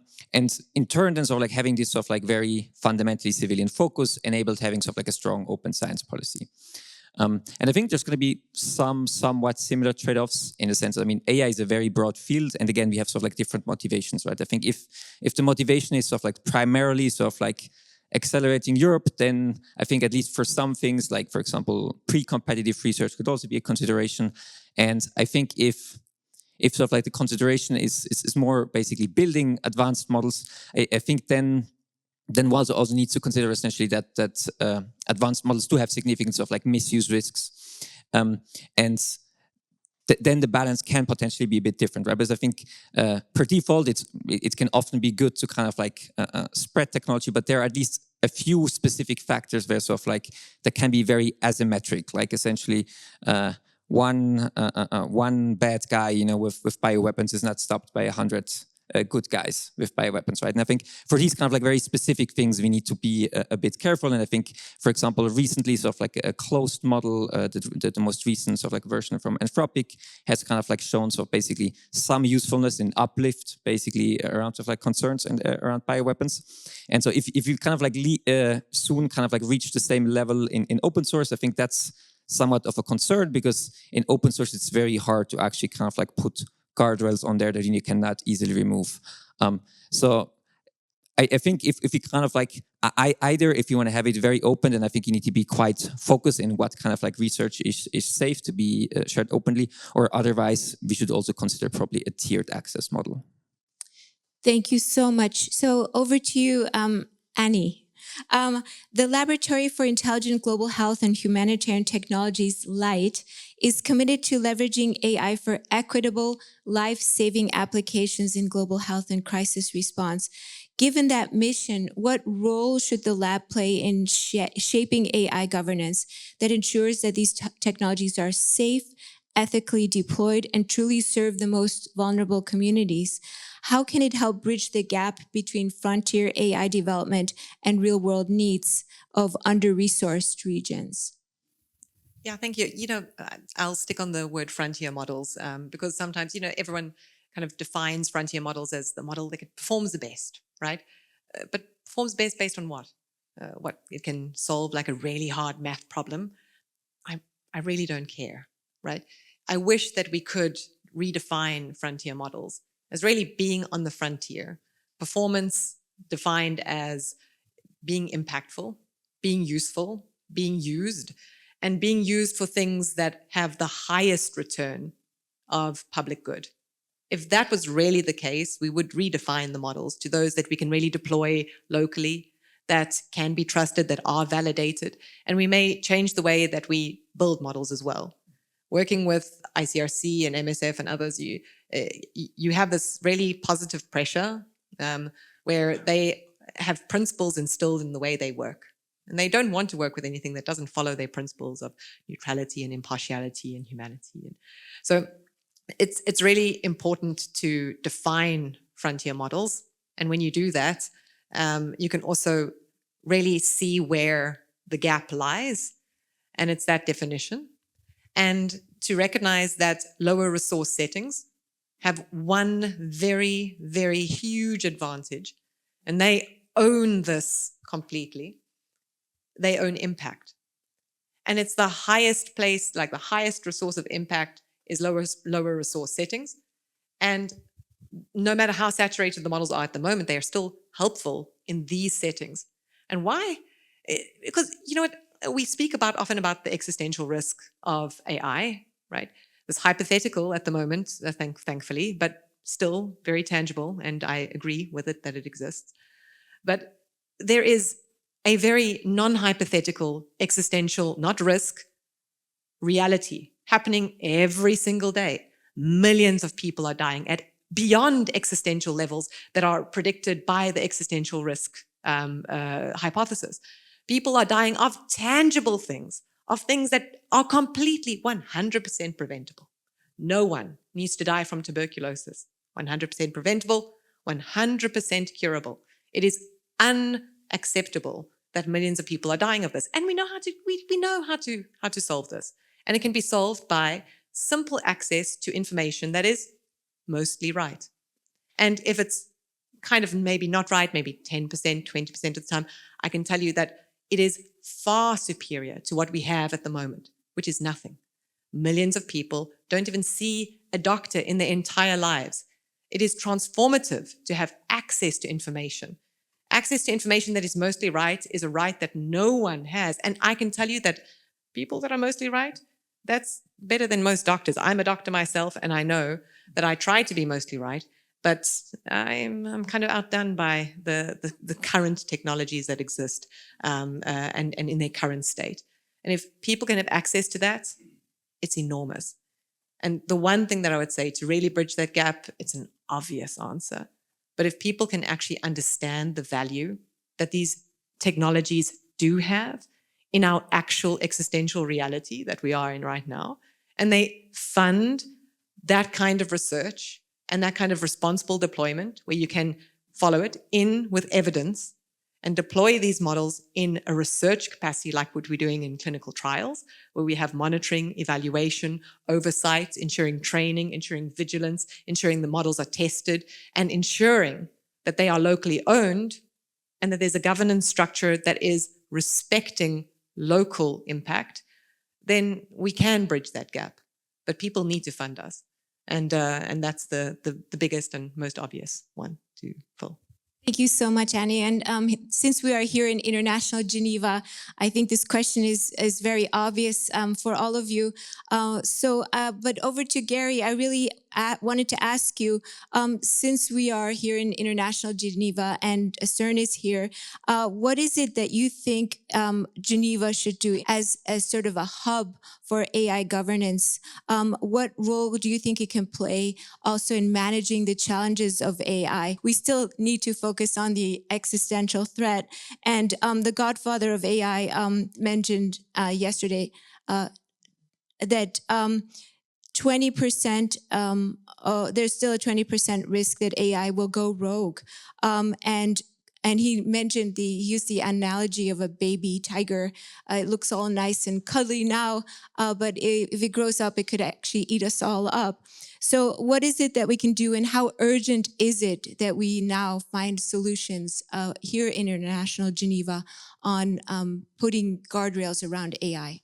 in turn, then sort of like having this sort of like very fundamentally civilian focus enabled having sort of like a strong open science policy. And I think there's going to be some somewhat similar trade-offs in the sense, I mean, AI is a very broad field. And again, we have sort of like different motivations, right? I think if the motivation is sort of like primarily sort of like accelerating Europe, then I think at least for some things, like for example, pre-competitive research could also be a consideration. And I think if sort of like the consideration is more basically building advanced models, I think then one also needs to consider essentially that advanced models do have significance of like misuse risks, and then the balance can potentially be a bit different, right? Because I think per default, it can often be good to kind of like spread technology, but there are at least a few specific factors where sort of like that can be very asymmetric, like essentially one bad guy, you know, with bioweapons is not stopped by 100 good guys with bioweapons, right? And I think for these kind of like very specific things, we need to be a bit careful. And I think, for example, recently sort of like a closed model, the most recent sort of like version from Anthropic has kind of like shown sort of basically some usefulness in uplift, basically around sort of like concerns and around bioweapons. And so if you kind of like soon kind of like reach the same level in open source, I think that's somewhat of a concern, because in open source, it's very hard to actually kind of like put guardrails on there that you cannot easily remove. So I think if you kind of like, either if you want to have it very open, then I think you need to be quite focused in what kind of like research is safe to be shared openly, or otherwise we should also consider probably a tiered access model. Thank you so much. So over to you, Annie. The Laboratory for Intelligent Global Health and Humanitarian Technologies, LIGHT, is committed to leveraging AI for equitable, life-saving applications in global health and crisis response. Given that mission, what role should the lab play in shaping AI governance that ensures that these technologies are safe, ethically deployed, and truly serve the most vulnerable communities? How can it help bridge the gap between frontier AI development and real-world needs of under-resourced regions? Yeah, thank you. You know, I'll stick on the word frontier models because sometimes, you know, everyone kind of defines frontier models as the model that performs the best, right? But performs best based on what? What it can solve like a really hard math problem. I really don't care, right? I wish that we could redefine frontier models as really being on the frontier. Performance defined as being impactful, being useful, being used, and being used for things that have the highest return of public good. If that was really the case, we would redefine the models to those that we can really deploy locally, that can be trusted, that are validated. And we may change the way that we build models as well. Working with ICRC and MSF and others, you have this really positive pressure where they have principles instilled in the way they work. And they don't want to work with anything that doesn't follow their principles of neutrality and impartiality and humanity. And so it's really important to define frontier models. And when you do that, you can also really see where the gap lies. And it's that definition. And to recognize that lower resource settings have one very, very huge advantage. And they own this completely. They own impact. And it's the highest place, like the highest resource of impact is lower resource settings. And no matter how saturated the models are at the moment, they are still helpful in these settings. And why? Because, you know what, we speak often about the existential risk of AI, right? It's hypothetical at the moment, thankfully, but still very tangible. And I agree with it that it exists. But there is a very non-hypothetical, existential, not risk, reality happening every single day. Millions of people are dying at beyond existential levels that are predicted by the existential risk hypothesis. People are dying of tangible things, of things that are completely 100% preventable. No one needs to die from tuberculosis. 100% preventable, 100% curable. It is unacceptable that millions of people are dying of this. And we know how to solve this. And it can be solved by simple access to information that is mostly right. And if it's kind of maybe not right, maybe 10%, 20% of the time, I can tell you that it is far superior to what we have at the moment, which is nothing. Millions of people don't even see a doctor in their entire lives. It is transformative to have access to information. Access to information that is mostly right is a right that no one has. And I can tell you that people that are mostly right, that's better than most doctors. I'm a doctor myself, and I know that I try to be mostly right, but I'm kind of outdone by the current technologies that exist and in their current state. And if people can have access to that, it's enormous. And the one thing that I would say to really bridge that gap, it's an obvious answer. But if people can actually understand the value that these technologies do have in our actual existential reality that we are in right now, and they fund that kind of research and that kind of responsible deployment where you can follow it in with evidence and deploy these models in a research capacity like what we're doing in clinical trials, where we have monitoring, evaluation, oversight, ensuring training, ensuring vigilance, ensuring the models are tested, and ensuring that they are locally owned and that there's a governance structure that is respecting local impact, then we can bridge that gap. But people need to fund us. And that's the biggest and most obvious one to fill. Thank you so much, Annie. And since we are here in International Geneva, I think this question is very obvious for all of you. But over to Gary, I really wanted to ask you, since we are here in International Geneva and CERN is here, what is it that you think Geneva should do as sort of a hub for AI governance? What role do you think it can play also in managing the challenges of AI? We still need to focus on the existential threat. And the godfather of AI mentioned yesterday that 20%, there's still a 20% risk that AI will go rogue. And he mentioned he used the analogy of a baby tiger. It looks all nice and cuddly now, but if it grows up, it could actually eat us all up. So what is it that we can do, and how urgent is it that we now find solutions here in International Geneva on putting guardrails around AI?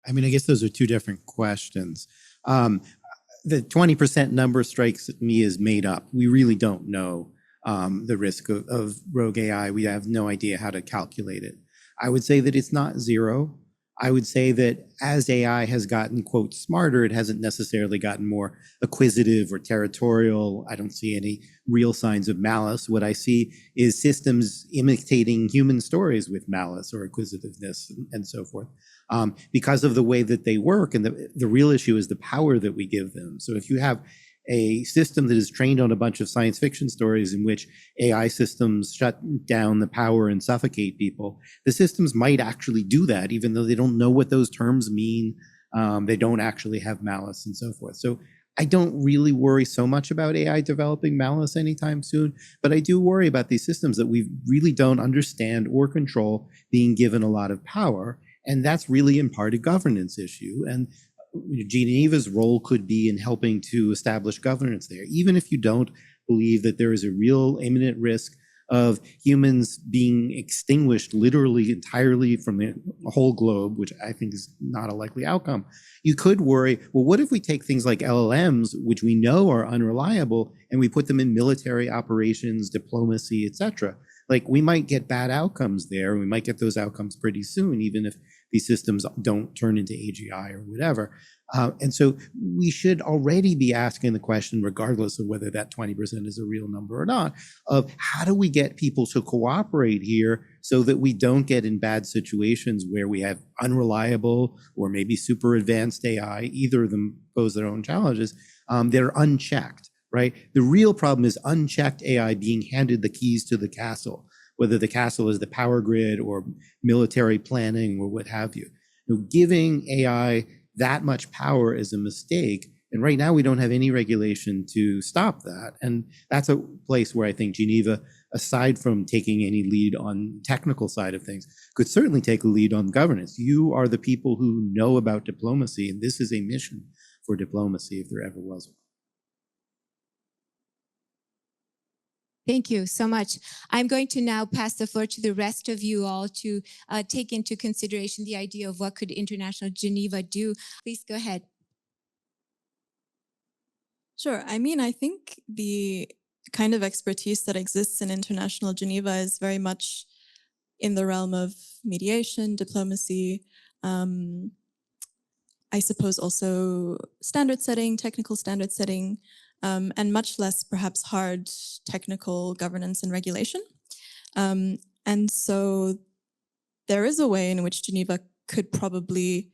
I mean, I guess those are two different questions. The 20% number strikes me as made up. We really don't know the risk of rogue AI. We have no idea how to calculate it. I would say that it's not zero. I would say that as AI has gotten, quote, smarter, it hasn't necessarily gotten more acquisitive or territorial. I don't see any real signs of malice. What I see is systems imitating human stories with malice or acquisitiveness and so forth. Because of the way that they work, and the real issue is the power that we give them. So if you have a system that is trained on a bunch of science fiction stories in which AI systems shut down the power and suffocate people, the systems might actually do that, even though they don't know what those terms mean. They don't actually have malice and so forth. So I don't really worry so much about AI developing malice anytime soon, but I do worry about these systems that we really don't understand or control being given a lot of power. And that's really in part a governance issue. And Geneva's role could be in helping to establish governance there, even if you don't believe that there is a real imminent risk of humans being extinguished literally entirely from the whole globe, which I think is not a likely outcome. You could worry, well, what if we take things like LLMs, which we know are unreliable, and we put them in military operations, diplomacy, etc.? Like, we might get bad outcomes there, and we might get those outcomes pretty soon, even if these systems don't turn into AGI or whatever. And so we should already be asking the question, regardless of whether that 20% is a real number or not, of how do we get people to cooperate here so that we don't get in bad situations where we have unreliable or maybe super advanced AI, either of them pose their own challenges, that are unchecked, right? The real problem is unchecked AI being handed the keys to the castle, whether the castle is the power grid or military planning or what have you. Giving AI that much power is a mistake. And right now we don't have any regulation to stop that. And that's a place where I think Geneva, aside from taking any lead on technical side of things, could certainly take a lead on governance. You are the people who know about diplomacy, and this is a mission for diplomacy if there ever was one. Thank you so much. I'm going to now pass the floor to the rest of you all to take into consideration the idea of what could International Geneva do. Please go ahead. Sure. I mean, I think the kind of expertise that exists in International Geneva is very much in the realm of mediation, diplomacy, I suppose also standard setting, technical standard setting, and much less perhaps hard technical governance and regulation. And so there is a way in which Geneva could probably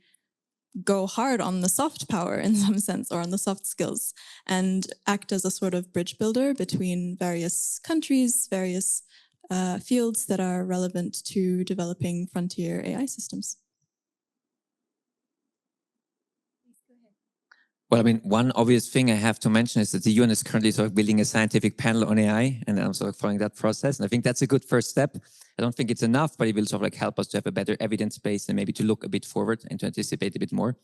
go hard on the soft power in some sense, or on the soft skills, and act as a sort of bridge builder between various countries, various fields that are relevant to developing frontier AI systems. Well, I mean, one obvious thing I have to mention is that the UN is currently sort of building a scientific panel on AI, and I'm sort of following that process. And I think that's a good first step. I don't think it's enough, but it will sort of like help us to have a better evidence base and maybe to look a bit forward and to anticipate a bit more.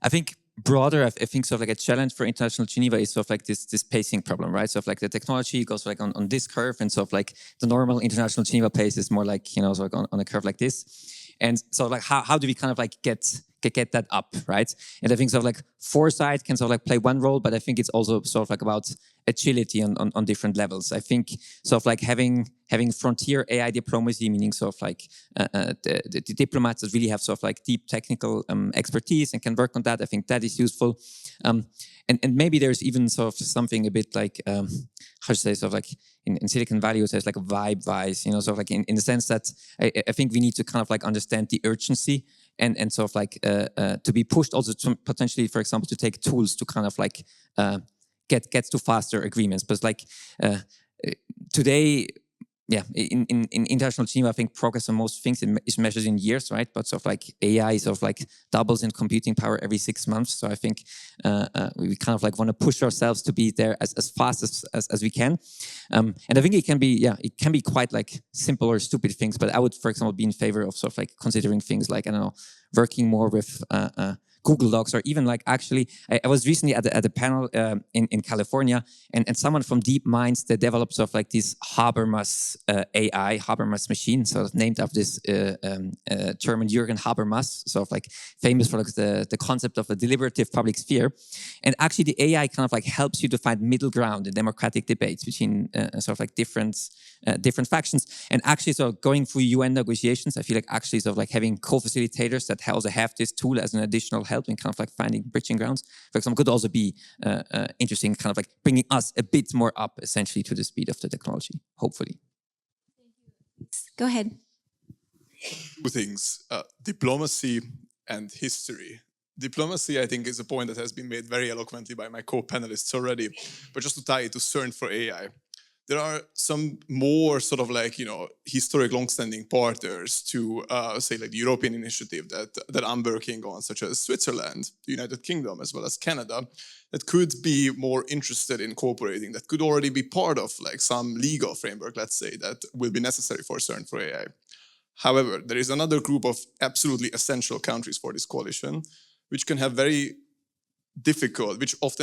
I think broader, I think sort of like a challenge for International Geneva is sort of like this pacing problem, right? So like the technology goes like on this curve, and sort of like the normal International Geneva pace is more like, you know, sort of on a curve like this. And so like how do we kind of like get that up, right? And I think sort of like foresight can sort of like play one role, but I think it's also sort of like about agility on different levels. I think sort of like having frontier AI diplomacy, meaning sort of like the diplomats that really have sort of like deep technical expertise and can work on that. I think that is useful. And maybe there's even sort of something a bit like, how to say, sort of like in Silicon Valley, there's like a vibe-wise, you know, sort of like in the sense that I think we need to kind of like understand the urgency and sort of like to be pushed also to potentially, for example, to take tools to kind of like get to faster agreements. But like today, yeah, in International Geneva, I think progress on most things is measured in years, right? But sort of like AI sort of like doubles in computing power every 6 months. So I think we kind of like want to push ourselves to be there as fast as we can. And I think it can be quite like simple or stupid things, but I would, for example, be in favor of sort of like considering things like, I don't know, working more with Google Docs, or even like actually, I was recently at a panel in California, and someone from DeepMinds, they developed sort of like this Habermas AI, Habermas machine, sort of named after this German Jürgen Habermas, sort of like famous for like the concept of a deliberative public sphere. And actually the AI kind of like helps you to find middle ground in democratic debates between sort of like different factions. And actually, so going through UN negotiations, I feel like actually sort of like having co-facilitators that also have this tool as an additional help in kind of like finding bridging grounds, for example, could also be interesting, kind of like bringing us a bit more up essentially to the speed of the technology, hopefully. Go ahead. Two things, diplomacy and history. Diplomacy, I think, is a point that has been made very eloquently by my co-panelists already, but just to tie it to CERN for AI, there are some more sort of like, you know, historic long-standing partners to, say, like the European initiative that I'm working on, such as Switzerland, the United Kingdom, as well as Canada, that could be more interested in cooperating, that could already be part of like some legal framework, let's say, that will be necessary for CERN for AI. However, there is another group of absolutely essential countries for this coalition, which often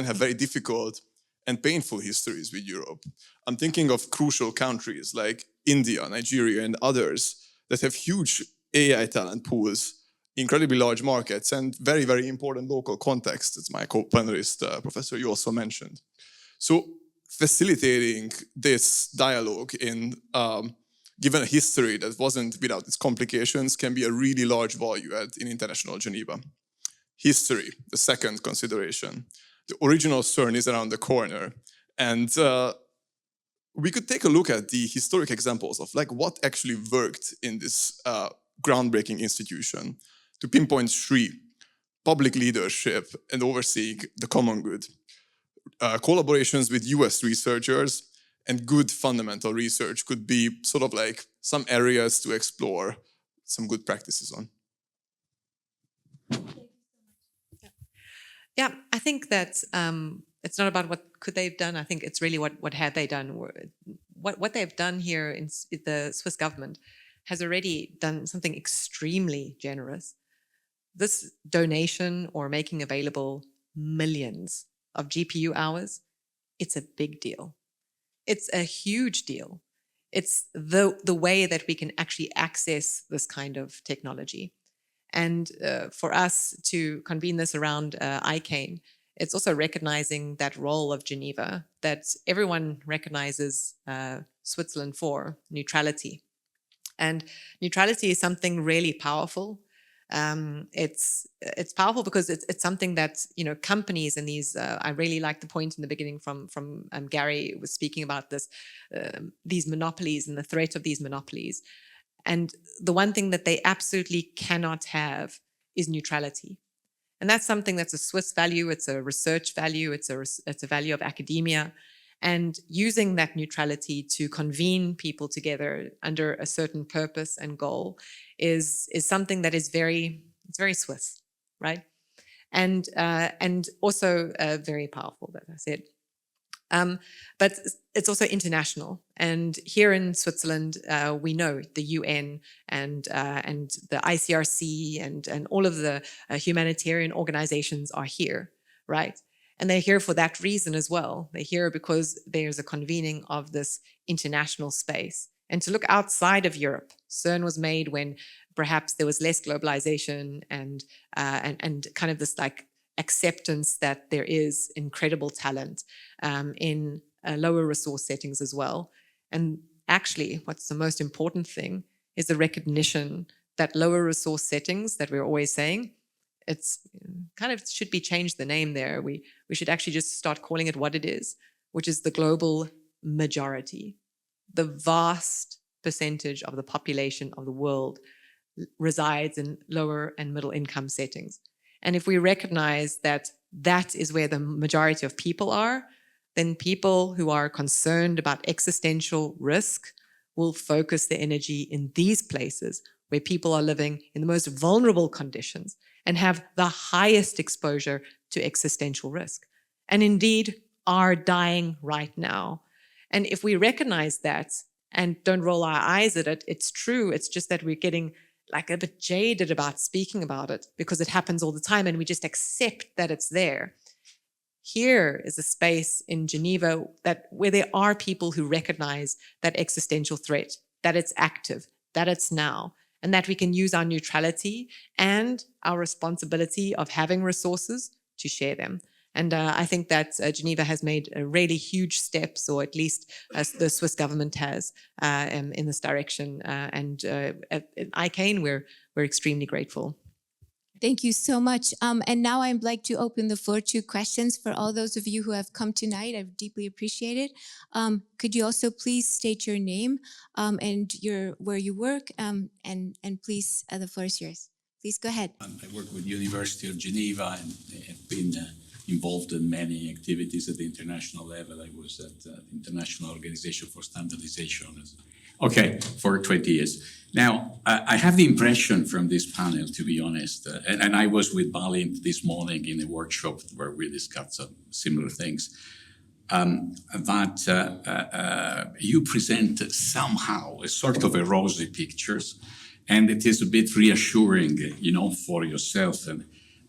have very difficult and painful histories with Europe. I'm thinking of crucial countries like India, Nigeria, and others that have huge AI talent pools, incredibly large markets, and very, very important local context, as my co-panelist, Professor, you also mentioned. So facilitating this dialogue in given a history that wasn't without its complications, can be a really large value add in international Geneva. History, the second consideration. The original CERN is around the corner. And we could take a look at the historic examples of like what actually worked in this groundbreaking institution to pinpoint three: public leadership and overseeing the common good, collaborations with US researchers, and good fundamental research could be sort of like some areas to explore some good practices on. Yeah, I think that it's not about what could they have done. I think it's really what had they done. What they've done here in the Swiss government has already done something extremely generous. This donation or making available millions of GPU hours, it's a big deal. It's a huge deal. It's the way that we can actually access this kind of technology. And for us to convene this around ICAIN, it's also recognizing that role of Geneva that everyone recognizes Switzerland for, neutrality. And neutrality is something really powerful. It's powerful because it's something that, you know, companies and these, I really like the point in the beginning from Gary was speaking about this, these monopolies and the threat of these monopolies. And the one thing that they absolutely cannot have is neutrality. And that's something that's a Swiss value. It's a research value. It's a value of academia. And using that neutrality to convene people together under a certain purpose and goal is something that is very Swiss, right? And also very powerful, as I said. But it's also international. And here in Switzerland, we know the UN and the ICRC and all of the humanitarian organizations are here, right? And they're here for that reason as well. They're here because there's a convening of this international space. And to look outside of Europe, CERN was made when perhaps there was less globalization and kind of this like acceptance that there is incredible talent in lower resource settings as well. And actually, what's the most important thing is the recognition that lower resource settings that we're always saying, it's kind of should be changed the name there. We should actually just start calling it what it is, which is the global majority. The vast percentage of the population of the world resides in lower and middle income settings. And if we recognize that that is where the majority of people are, then people who are concerned about existential risk will focus their energy in these places where people are living in the most vulnerable conditions and have the highest exposure to existential risk, and indeed are dying right now. And if we recognize that and don't roll our eyes at it, it's true. It's just that we're getting like a bit jaded about speaking about it because it happens all the time and we just accept that it's there. Here is a space in Geneva where there are people who recognize that existential threat, that it's active, that it's now, and that we can use our neutrality and our responsibility of having resources to share them. And I think that Geneva has made really huge steps, or at least the Swiss government has, in this direction. And at ICAIN, we're extremely grateful. Thank you so much. And now I'd like to open the floor to questions for all those of you who have come tonight. I deeply appreciate it. Could you also please state your name and where you work? And please, the floor is yours. Please go ahead. I work with University of Geneva and have been involved in many activities at the international level. I was at the International Organization for Standardization for 20 years. Now, I have the impression from this panel, to be honest, and I was with Balint this morning in a workshop where we discussed some similar things, that you present somehow a sort of a rosy pictures, and it is a bit reassuring, for yourself.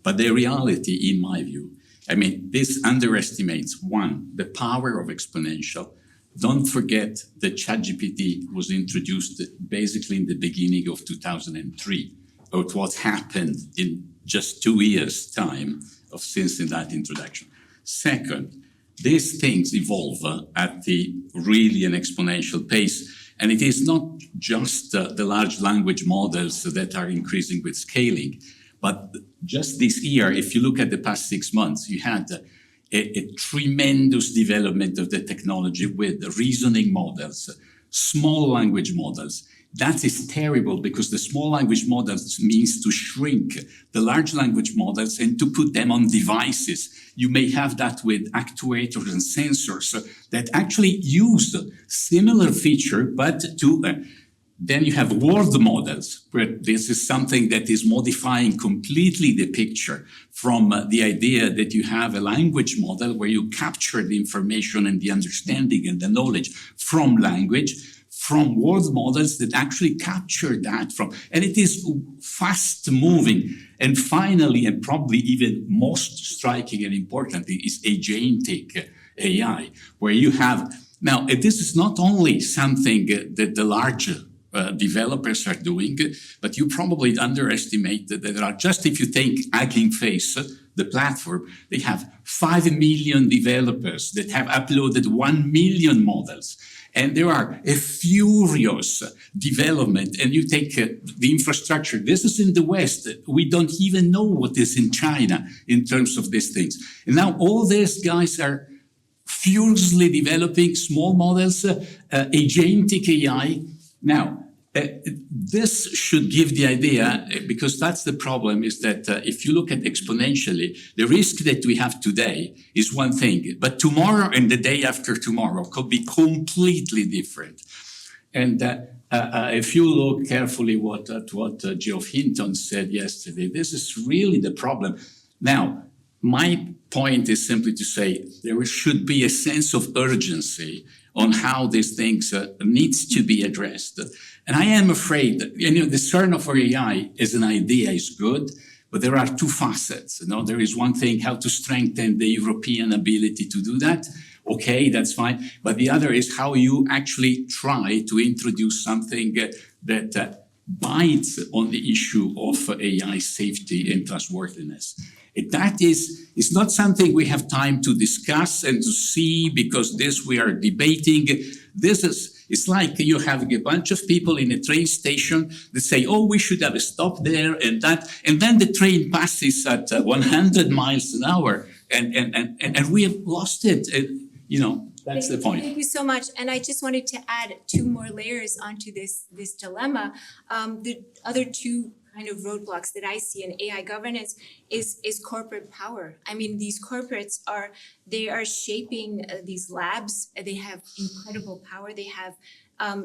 But the reality, in my view, this underestimates, one, the power of exponential. Don't forget that ChatGPT was introduced basically in the beginning of 2003, but what happened in just 2 years' time since that introduction. Second, these things evolve at the really an exponential pace. And it is not just the large language models that are increasing with scaling, but just this year, if you look at the past 6 months, you had a tremendous development of the technology with reasoning models, small language models. That is terrible because the small language models means to shrink the large language models and to put them on devices. You may have that with actuators and sensors that actually use similar feature, but to then you have word models, where this is something that is modifying completely the picture from the idea that you have a language model where you capture the information and the understanding and the knowledge from language, from word models that actually capture that from, and it is fast moving. And finally, and probably even most striking and importantly, is agentic AI, where you have, now this is not only something that the large developers are doing, but you probably underestimate that there are, just if you take Hugging Face, the platform, they have 5 million developers that have uploaded 1 million models. And there are a furious development, and you take the infrastructure. This is in the West. We don't even know what is in China in terms of these things. And now all these guys are furiously developing small models, agentic AI. Now, this should give the idea, because that's the problem, is that if you look at exponentially, the risk that we have today is one thing, but tomorrow and the day after tomorrow could be completely different. And if you look carefully at what Geoff Hinton said yesterday, this is really the problem. Now, my point is simply to say there should be a sense of urgency on how these things needs to be addressed. And I am afraid that, the CERN of AI as an idea is good, but there are two facets. There is one thing, how to strengthen the European ability to do that. Okay, that's fine. But the other is how you actually try to introduce something that bites on the issue of AI safety and trustworthiness. That is, it's not something we have time to discuss and to see, because this we are debating. It's like you have a bunch of people in a train station that say, oh, we should have a stop there and that. And then the train passes at 100 miles an hour and we have lost it. That's the point. Thank you so much. And I just wanted to add 2 more layers onto this dilemma. The other 2 kind of roadblocks that I see in AI governance is corporate power. I mean, these corporates are shaping these labs. They have incredible power. They have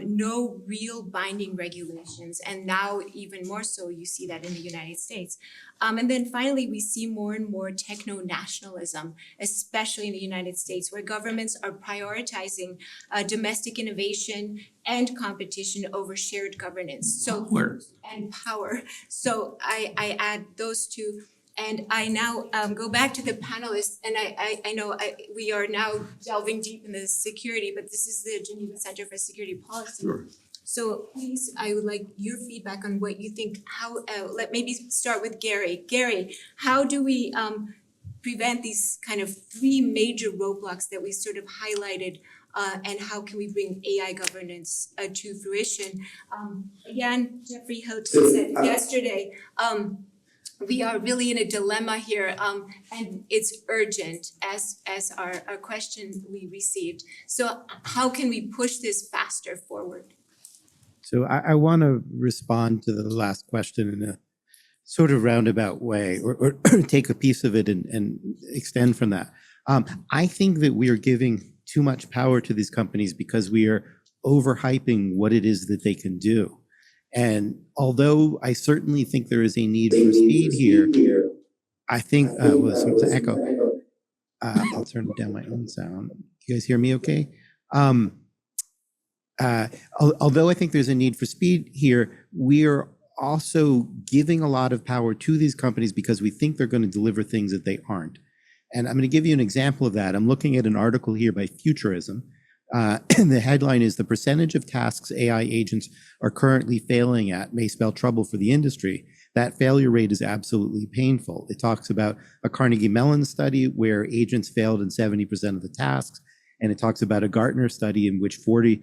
no real binding regulations. And now even more so, you see that in the United States. And then finally, we see more and more techno-nationalism, especially in the United States, where governments are prioritizing domestic innovation and competition over shared governance. And power. So I add those 2. And I now go back to the panelists, and I know we are now delving deep in the security, but this is the Geneva Center for Security Policy. Sure. So please, I would like your feedback on what you think. How? Let maybe start with Gary. Gary, how do we prevent these kind of 3 major roadblocks that we sort of highlighted, and how can we bring AI governance to fruition? Again, Jeffrey Houghton said yesterday, we are really in a dilemma here, and it's urgent as our question we received. So how can we push this faster forward? So I want to respond to the last question in a sort of roundabout way, or take a piece of it and extend from that. I think that we are giving too much power to these companies because we are overhyping what it is that they can do. And although I certainly think there is a need for speed here, I think, some echo. I'll turn down my own sound. You guys hear me okay? Although I think there's a need for speed here, we are also giving a lot of power to these companies because we think they're going to deliver things that they aren't. And I'm going to give you an example of that. I'm looking at an article here by Futurism. And the headline is, the percentage of tasks AI agents are currently failing at may spell trouble for the industry. That failure rate is absolutely painful. It talks about a Carnegie Mellon study where agents failed in 70% of the tasks. And it talks about a Gartner study in which 40%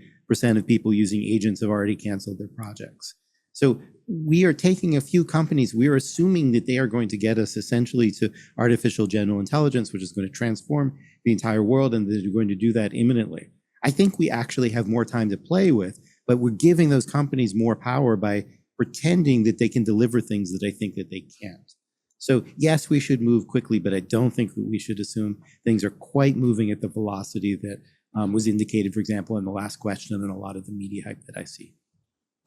of people using agents have already canceled their projects. So we are taking a few companies, we are assuming that they are going to get us essentially to artificial general intelligence, which is going to transform the entire world, and they're going to do that imminently. I think we actually have more time to play with, but we're giving those companies more power by pretending that they can deliver things that I think that they can't. So yes, we should move quickly, but I don't think that we should assume things are quite moving at the velocity that was indicated, for example, in the last question and a lot of the media hype that I see.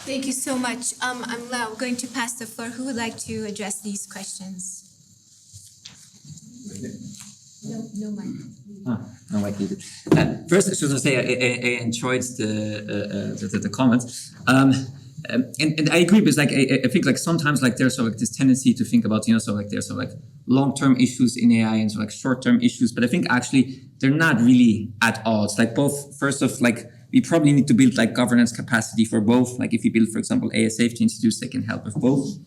Thank you so much. I'm now going to pass the floor. Who would like to address these questions? No mic. No mic needed. First, I just want to say I enjoyed the comments. And I agree, because like I think like sometimes like there's this tendency to think about, there's long-term issues in AI and like short-term issues, but I think actually they're not really at all. It's like both. First off, like we probably need to build like governance capacity for both. Like if you build, for example, AI safety institutes, they can help with both.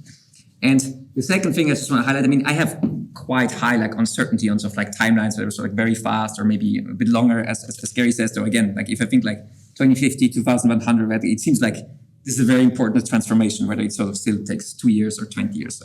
And the second thing I just want to highlight, I mean, I have quite high like uncertainty on sort of like timelines that are sort of like very fast or maybe a bit longer, as Gary says. Though again, like if I think like 2050, 2100, right, it seems like this is a very important transformation, whether it sort of still takes 2 years or 20 years.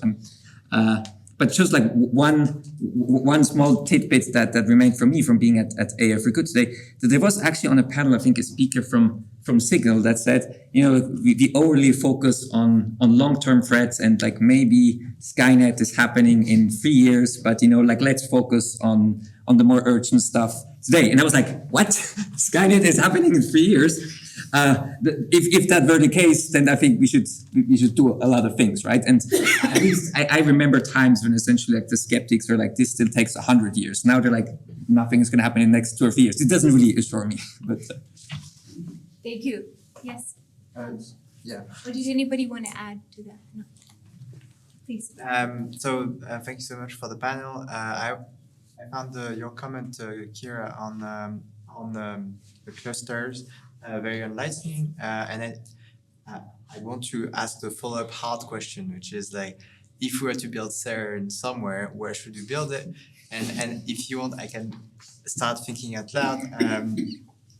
But just like one small tidbit that remained for me from being at AI for Good today, that there was actually on a panel, I think, a speaker from Signal that said, we overly focus on long-term threats and like maybe Skynet is happening in 3 years, but like let's focus on the more urgent stuff today. And I was like, what? Skynet is happening in 3 years? If that were the case, then I think we should do a lot of things, right? And at least I remember times when essentially like the skeptics were like, this still takes 100 years. Now they're like, nothing is going to happen in the next 2 or 3 years. It doesn't really assure me. But Thank you. Yes. Yeah. Or did anybody want to add to that? No. Please. Thank you so much for the panel. I found your comment, Kira, on the clusters very enlightening, and I want to ask the follow-up hard question, which is like, if we were to build CERN somewhere, where should we build it? And if you want, I can start thinking out loud.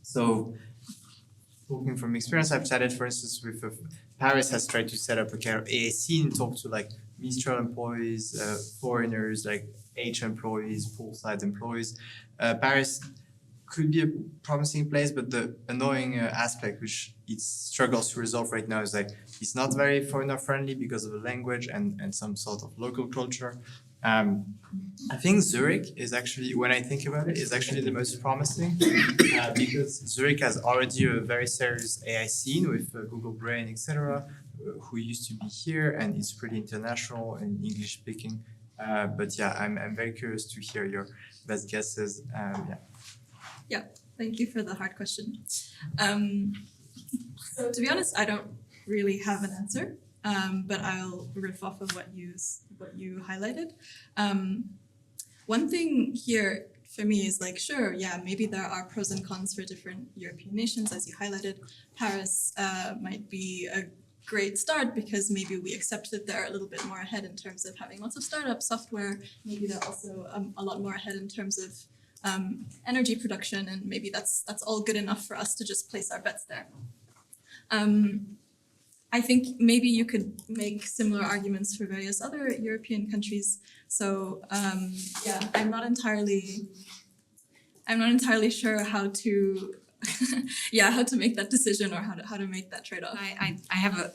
So, talking from experience, I've chatted, for instance, with Paris has tried to set up a kind of AI scene, talk to like Mistral employees, foreigners, like H employees, full-side employees. Paris could be a promising place, but the annoying aspect which it struggles to resolve right now is like it's not very foreigner friendly because of the language and some sort of local culture. I think Zurich is actually, when I think about it, is actually the most promising because Zurich has already a very serious AI scene with Google Brain, etc., who used to be here, and it's pretty international and English speaking. But yeah, I'm very curious to hear your best guesses. Yeah, thank you for the hard question. So to be honest, I don't really have an answer, but I'll riff off of what you highlighted. One thing here for me is like, sure, yeah, maybe there are pros and cons for different European nations, as you highlighted. Paris might be a great start because maybe we accept that they're a little bit more ahead in terms of having lots of startup software. Maybe they're also a lot more ahead in terms of energy production, and maybe that's all good enough for us to just place our bets there. I think maybe you could make similar arguments for various other European countries. So yeah, I'm not entirely sure how to how to make that decision or how to make that trade-off. I have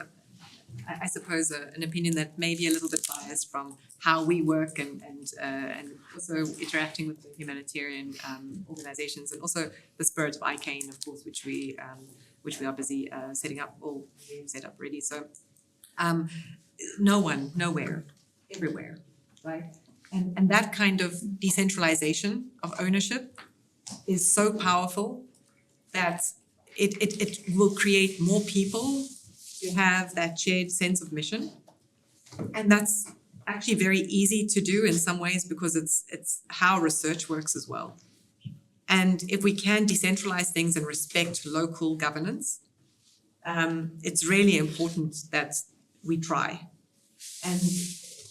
I suppose an opinion that may be a little bit biased from how we work and also interacting with the humanitarian organizations, and also the spirit of ICAIN, of course, which we are busy setting up, or set up already. So no one, nowhere, everywhere, right? And that kind of decentralization of ownership is so powerful that it will create more people to have that shared sense of mission. And that's actually very easy to do in some ways because it's how research works as well. And if we can decentralize things and respect local governance, it's really important that we try. And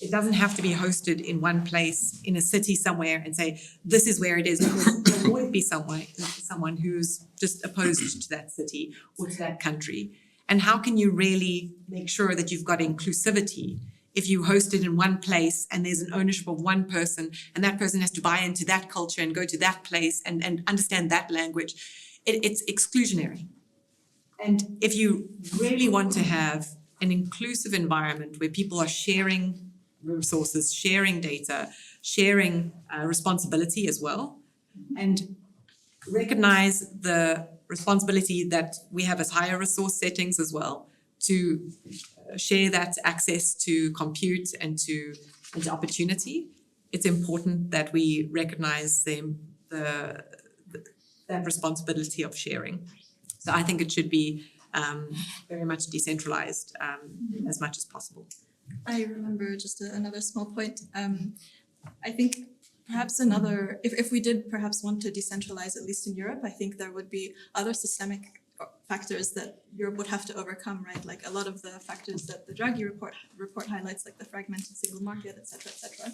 it doesn't have to be hosted in one place in a city somewhere and say, this is where it is, because will always be someone who's just opposed to that city or to that country. And how can you really make sure that you've got inclusivity if you host it in one place and there's an ownership of one person and that person has to buy into that culture and go to that place and understand that language? It's exclusionary. And if you really want to have an inclusive environment where people are sharing resources, sharing data, sharing responsibility as well, and recognize the responsibility that we have as higher resource settings as well to share that access to compute and to opportunity, it's important that we recognize that responsibility of sharing. So I think it should be very much decentralized as much as possible. I remember just another small point. I think perhaps if we did perhaps want to decentralize, at least in Europe, I think there would be other systemic factors that Europe would have to overcome, right? Like a lot of the factors that the Draghi report highlights, like the fragmented single market, et cetera, et cetera.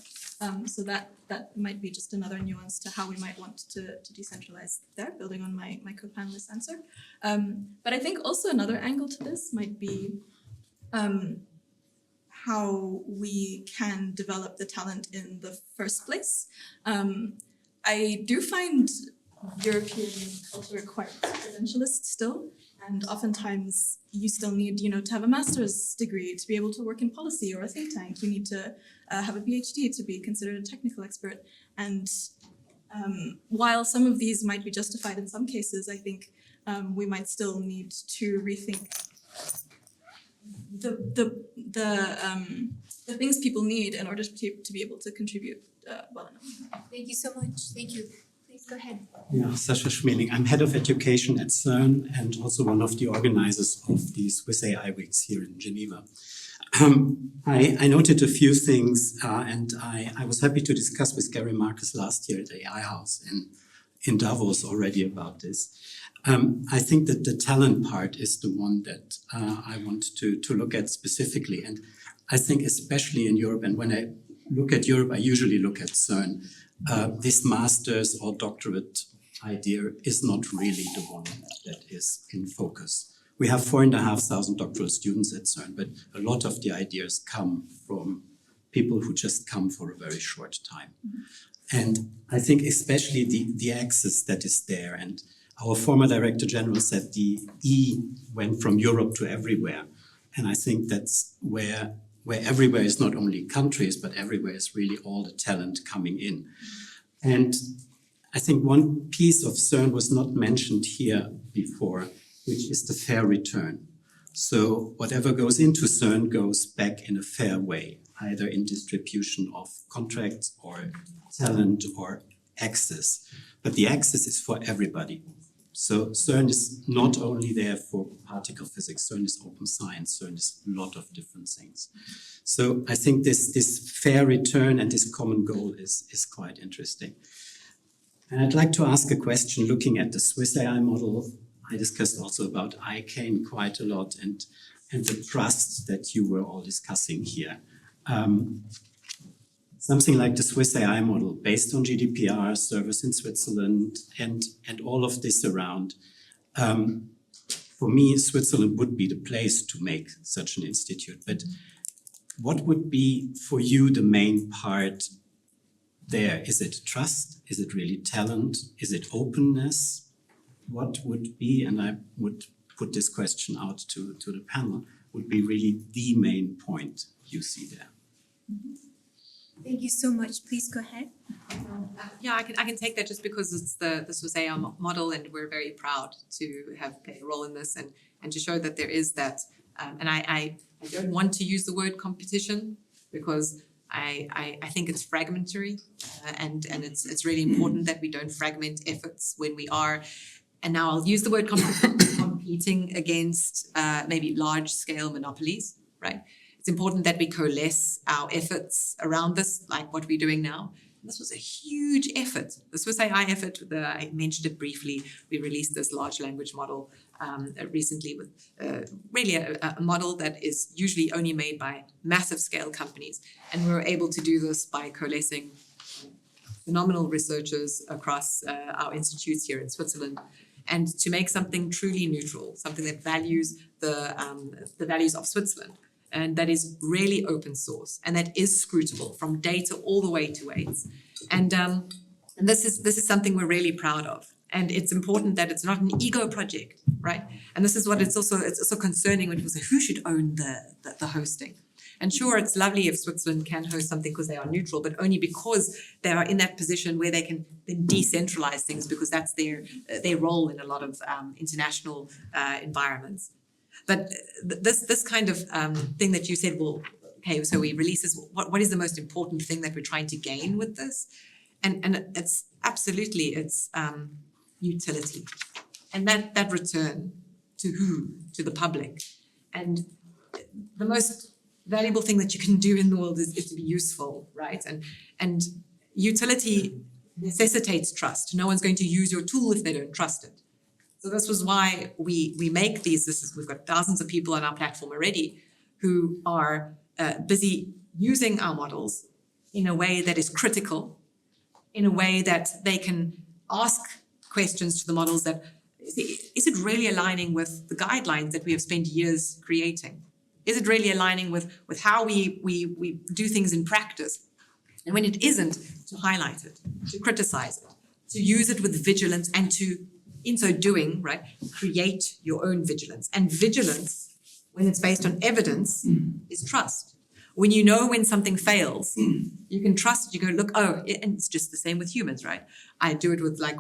So that might be just another nuance to how we might want to decentralize there, building on my co-panelist answer. But I think also another angle to this might be how we can develop the talent in the first place. I do find European culture quite credentialist still, and oftentimes you still need, to have a master's degree to be able to work in policy or a think tank. You need to have a PhD to be considered a technical expert. And while some of these might be justified in some cases, I think we might still need to rethink the things people need in order to be able to contribute well enough. Thank you so much. Thank you. Please go ahead. Yeah, Sascha Schmeling. I'm head of education at CERN and also one of the organizers of the Swiss AI Weeks here in Geneva. I noted a few things and I was happy to discuss with Gary Marcus last year at AI House in Davos already about this. I think that the talent part is the one that I want to look at specifically. And I think especially in Europe, and when I look at Europe, I usually look at CERN. This master's or doctorate idea is not really the one that is in focus. We have 4,500 doctoral students at CERN, but a lot of the ideas come from people who just come for a very short time. And I think especially the access that is there, and our former Director General said the E went from Europe to everywhere. And I think that's where everywhere is not only countries, but everywhere is really all the talent coming in. And I think one piece of CERN was not mentioned here before, which is the fair return. So whatever goes into CERN goes back in a fair way, either in distribution of contracts or talent or access. But the access is for everybody. So CERN is not only there for particle physics, CERN is open science, CERN is a lot of different things. So I think this fair return and this common goal is quite interesting. And I'd like to ask a question looking at the Swiss AI model. I discussed also about ICAIN quite a lot and the trust that you were all discussing here. Something like the Swiss AI model based on GDPR, servers in Switzerland, and all of this around. For me, Switzerland would be the place to make such an institute. But what would be for you the main part there? Is it trust? Is it really talent? Is it openness? What would be, and I would put this question out to the panel, would be really the main point you see there? Thank you so much. Please go ahead. Yeah, I can take that just because it's the Swiss AI model, and we're very proud to have played a role in this and to show that there is that. And I don't want to use the word competition because I think it's fragmentary, and it's really important that we don't fragment efforts when we are. And now I'll use the word competing against maybe large scale monopolies, right? It's important that we coalesce our efforts around this, like what we're doing now. And this was a huge effort. The Swiss AI effort, I mentioned it briefly. We released this large language model recently with really a model that is usually only made by massive scale companies. And we were able to do this by coalescing phenomenal researchers across our institutes here in Switzerland, and to make something truly neutral, something that values the values of Switzerland, and that is really open source, and that is scrutable from data all the way to weights. And this is something we're really proud of. And it's important that it's not an ego project, right? And this is what it's also concerning when people say, who should own the hosting? And sure, it's lovely if Switzerland can host something because they are neutral, but only because they are in that position where they can then decentralize things, because that's their role in a lot of international environments. But this kind of thing that you said, well, okay, so we release this, what is the most important thing that we're trying to gain with this? And it's absolutely, it's utility. And that return to who? To the public. And the most valuable thing that you can do in the world is to be useful, right? And utility necessitates trust. No one's going to use your tool if they don't trust it. So this was why we make these. We've got thousands of people on our platform already who are busy using our models in a way that is critical, in a way that they can ask questions to the models that, is it really aligning with the guidelines that we have spent years creating? Is it really aligning with how we do things in practice? And when it isn't, to highlight it, to criticize it, to use it with vigilance, and to, in so doing, right, create your own vigilance. And vigilance, when it's based on evidence, is trust. When you know when something fails, you can trust it. You go, look, and it's just the same with humans, right? I do it with, like,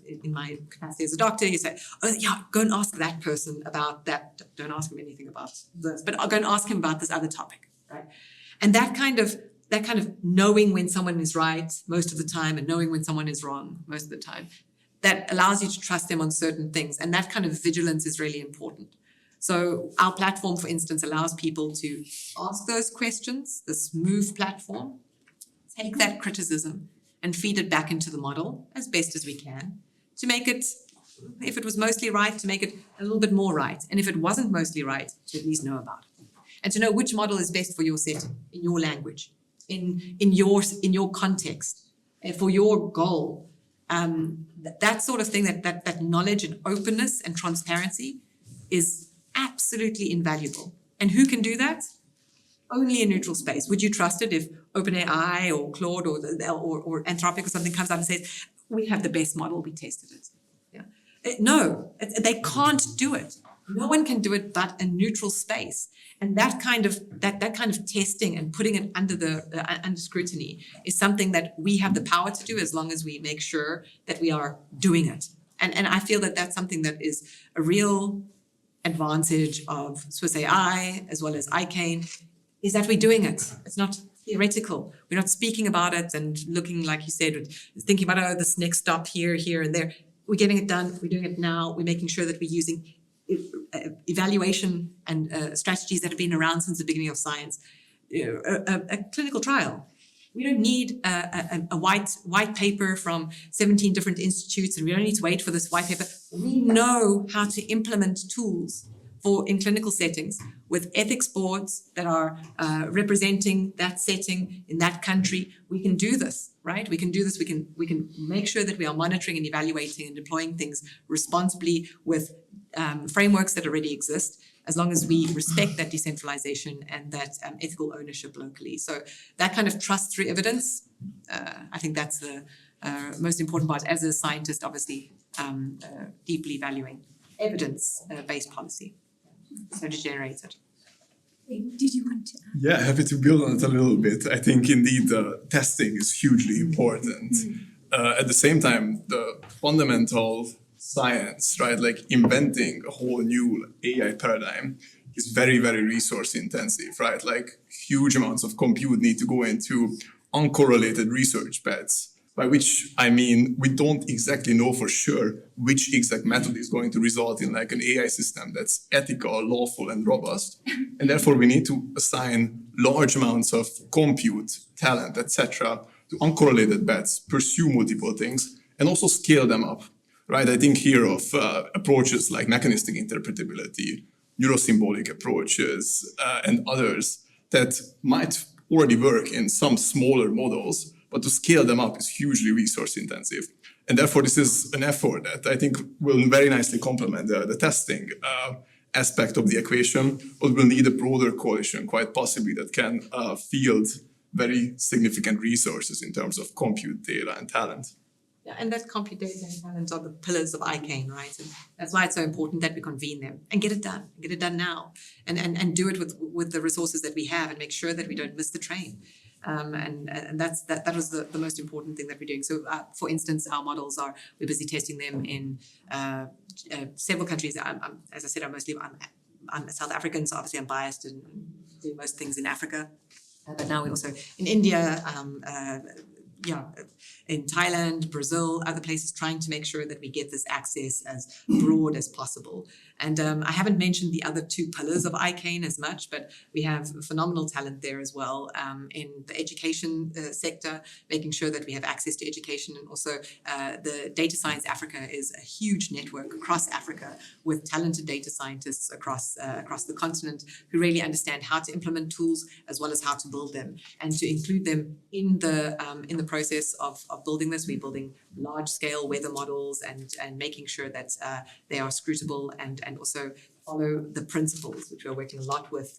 in my capacity as a doctor, you say, oh yeah, go and ask that person about that. Don't ask him anything about this, but I'll go and ask him about this other topic, right? And that kind of knowing when someone is right most of the time and knowing when someone is wrong most of the time, that allows you to trust them on certain things. And that kind of vigilance is really important. So our platform, for instance, allows people to ask those questions, this move platform, take that criticism and feed it back into the model as best as we can to make it, if it was mostly right, to make it a little bit more right. And if it wasn't mostly right, to at least know about it. And to know which model is best for your setting, in your language, in your context, for your goal. That sort of thing, that knowledge and openness and transparency is absolutely invaluable. And who can do that? Only a neutral space. Would you trust it if OpenAI or Claude or Anthropic or something comes out and says, we have the best model, we tested it? Yeah. No, they can't do it. No one can do it but a neutral space. And that kind of testing and putting it under scrutiny is something that we have the power to do, as long as we make sure that we are doing it. And I feel that that's something that is a real advantage of Swiss AI as well as ICAIN, is that we're doing it. It's not theoretical. We're not speaking about it and looking, like you said, thinking about, this next stop here, and there. We're getting it done. We're doing it now. We're making sure that we're using evaluation and strategies that have been around since the beginning of science. A clinical trial. We don't need a white paper from 17 different institutes, and we don't need to wait for this white paper. We know how to implement tools in clinical settings with ethics boards that are representing that setting in that country. We can do this, right? We can do this. We can make sure that we are monitoring and evaluating and deploying things responsibly with frameworks that already exist, as long as we respect that decentralization and that ethical ownership locally. So that kind of trust through evidence, I think that's the most important part. As a scientist, obviously, deeply valuing evidence-based policy. So to generate it. Did you want to add? Yeah, happy to build on it a little bit. I think indeed testing is hugely important. At the same time, the fundamental science, right, like inventing a whole new AI paradigm is very, very resource intensive, right? Like huge amounts of compute need to go into uncorrelated research beds, by which I mean we don't exactly know for sure which exact method is going to result in like an AI system that's ethical, lawful, and robust. And therefore we need to assign large amounts of compute, talent, etc. to uncorrelated bets, pursue multiple things, and also scale them up. Right, I think here of approaches like mechanistic interpretability, neurosymbolic approaches, and others that might already work in some smaller models, but to scale them up is hugely resource intensive. And therefore, this is an effort that I think will very nicely complement the testing aspect of the equation, but we'll need a broader coalition, quite possibly, that can field very significant resources in terms of compute, data, and talent. Yeah, and that computation and talent are the pillars of ICAIN, right? And that's why it's so important that we convene them and get it done now, and do it with the resources that we have, and make sure that we don't miss the train. And that was the most important thing that we're doing. So, for instance, our models we're busy testing them in several countries. As I said, I'm South African, so obviously I'm biased and do most things in Africa. But now we're also in India, in Thailand, Brazil, other places, trying to make sure that we get this access as broad as possible. And I haven't mentioned the other two pillars of ICAIN as much, but we have phenomenal talent there as well, in the education sector, making sure that we have access to education. And also the Data Science Africa is a huge network across Africa with talented data scientists across the continent who really understand how to implement tools as well as how to build them, and to include them in the process of building this. We're building large-scale weather models and making sure that they are scrutable and also follow the principles, which we're working a lot with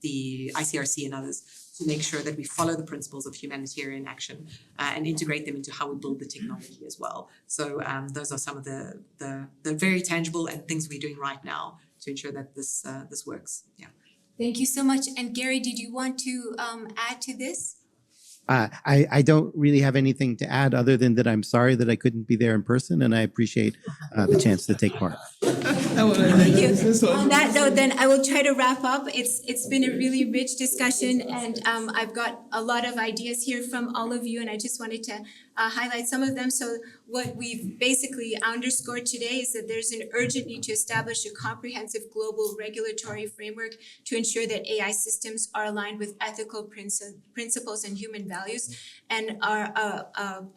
the ICRC and others, to make sure that we follow the principles of humanitarian action and integrate them into how we build the technology as well. So those are some of the very tangible and things we're doing right now to ensure that this works. Yeah. Thank you so much. And Gary, did you want to add to this? I don't really have anything to add other than that I'm sorry that I couldn't be there in person, and I appreciate the chance to take part. Thank you. On that note, then I will try to wrap up. It's been a really rich discussion, and I've got a lot of ideas here from all of you, and I just wanted to highlight some of them. So what we've basically underscored today is that there's an urgent need to establish a comprehensive global regulatory framework to ensure that AI systems are aligned with ethical principles and human values, and are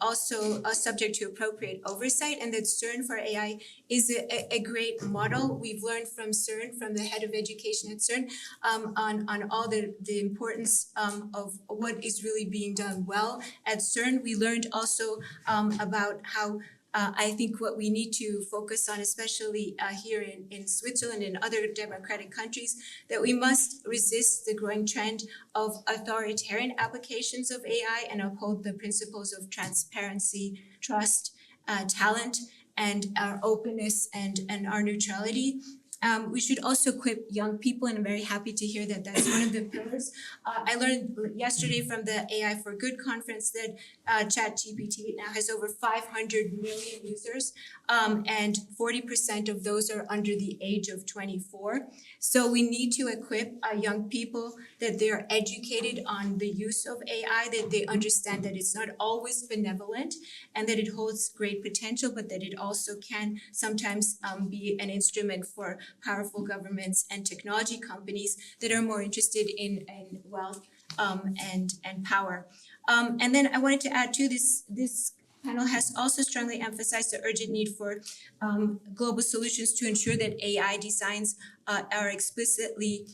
also subject to appropriate oversight, and that CERN for AI is a great model. We've learned from CERN, from the head of education at CERN, on all the importance of what is really being done well at CERN. We learned also about how I think what we need to focus on, especially here in Switzerland and other democratic countries, that we must resist the growing trend of authoritarian applications of AI and uphold the principles of transparency, trust, talent, and our openness and our neutrality. We should also equip young people, and I'm very happy to hear that that's one of the pillars. I learned yesterday from the AI for Good conference that ChatGPT now has over 500 million users, and 40% of those are under the age of 24. So we need to equip young people that they're educated on the use of AI, that they understand that it's not always benevolent and that it holds great potential, but that it also can sometimes be an instrument for powerful governments and technology companies that are more interested in wealth and power. And then I wanted to add to this panel has also strongly emphasized the urgent need for global solutions to ensure that AI designs are explicitly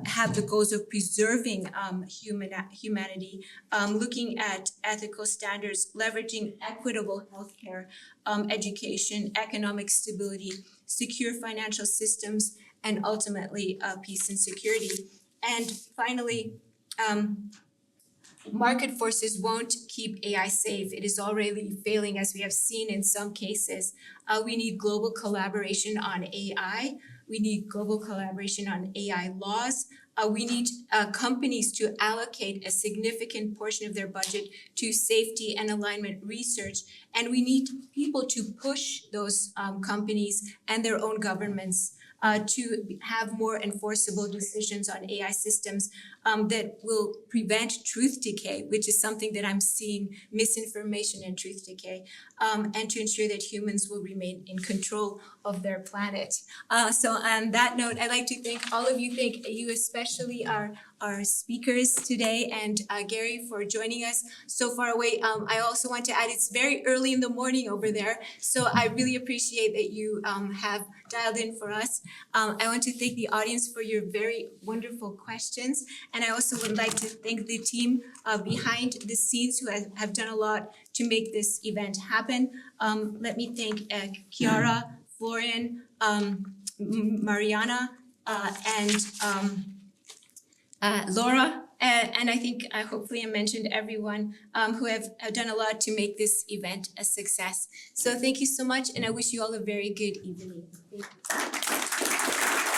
have the goals of preserving humanity, looking at ethical standards, leveraging equitable healthcare, education, economic stability, secure financial systems, and ultimately peace and security. And finally, market forces won't keep AI safe. It is already failing, as we have seen in some cases. We need global collaboration on AI. We need global collaboration on AI laws. We need companies to allocate a significant portion of their budget to safety and alignment research. And we need people to push those companies and their own governments to have more enforceable decisions on AI systems that will prevent truth decay, which is something that I'm seeing, misinformation and truth decay, and to ensure that humans will remain in control of their planet. So on that note, I'd like to thank all of you. Thank you especially our speakers today, and Gary for joining us so far away. I also want to add, it's very early in the morning over there, so I really appreciate that you have dialed in for us. I want to thank the audience for your very wonderful questions. And I also would like to thank the team behind the scenes who have done a lot to make this event happen. Let me thank Chiara, Florian, Mariana, and Laura. And I think hopefully I mentioned everyone who have done a lot to make this event a success. So thank you so much, and I wish you all a very good evening. Thank you.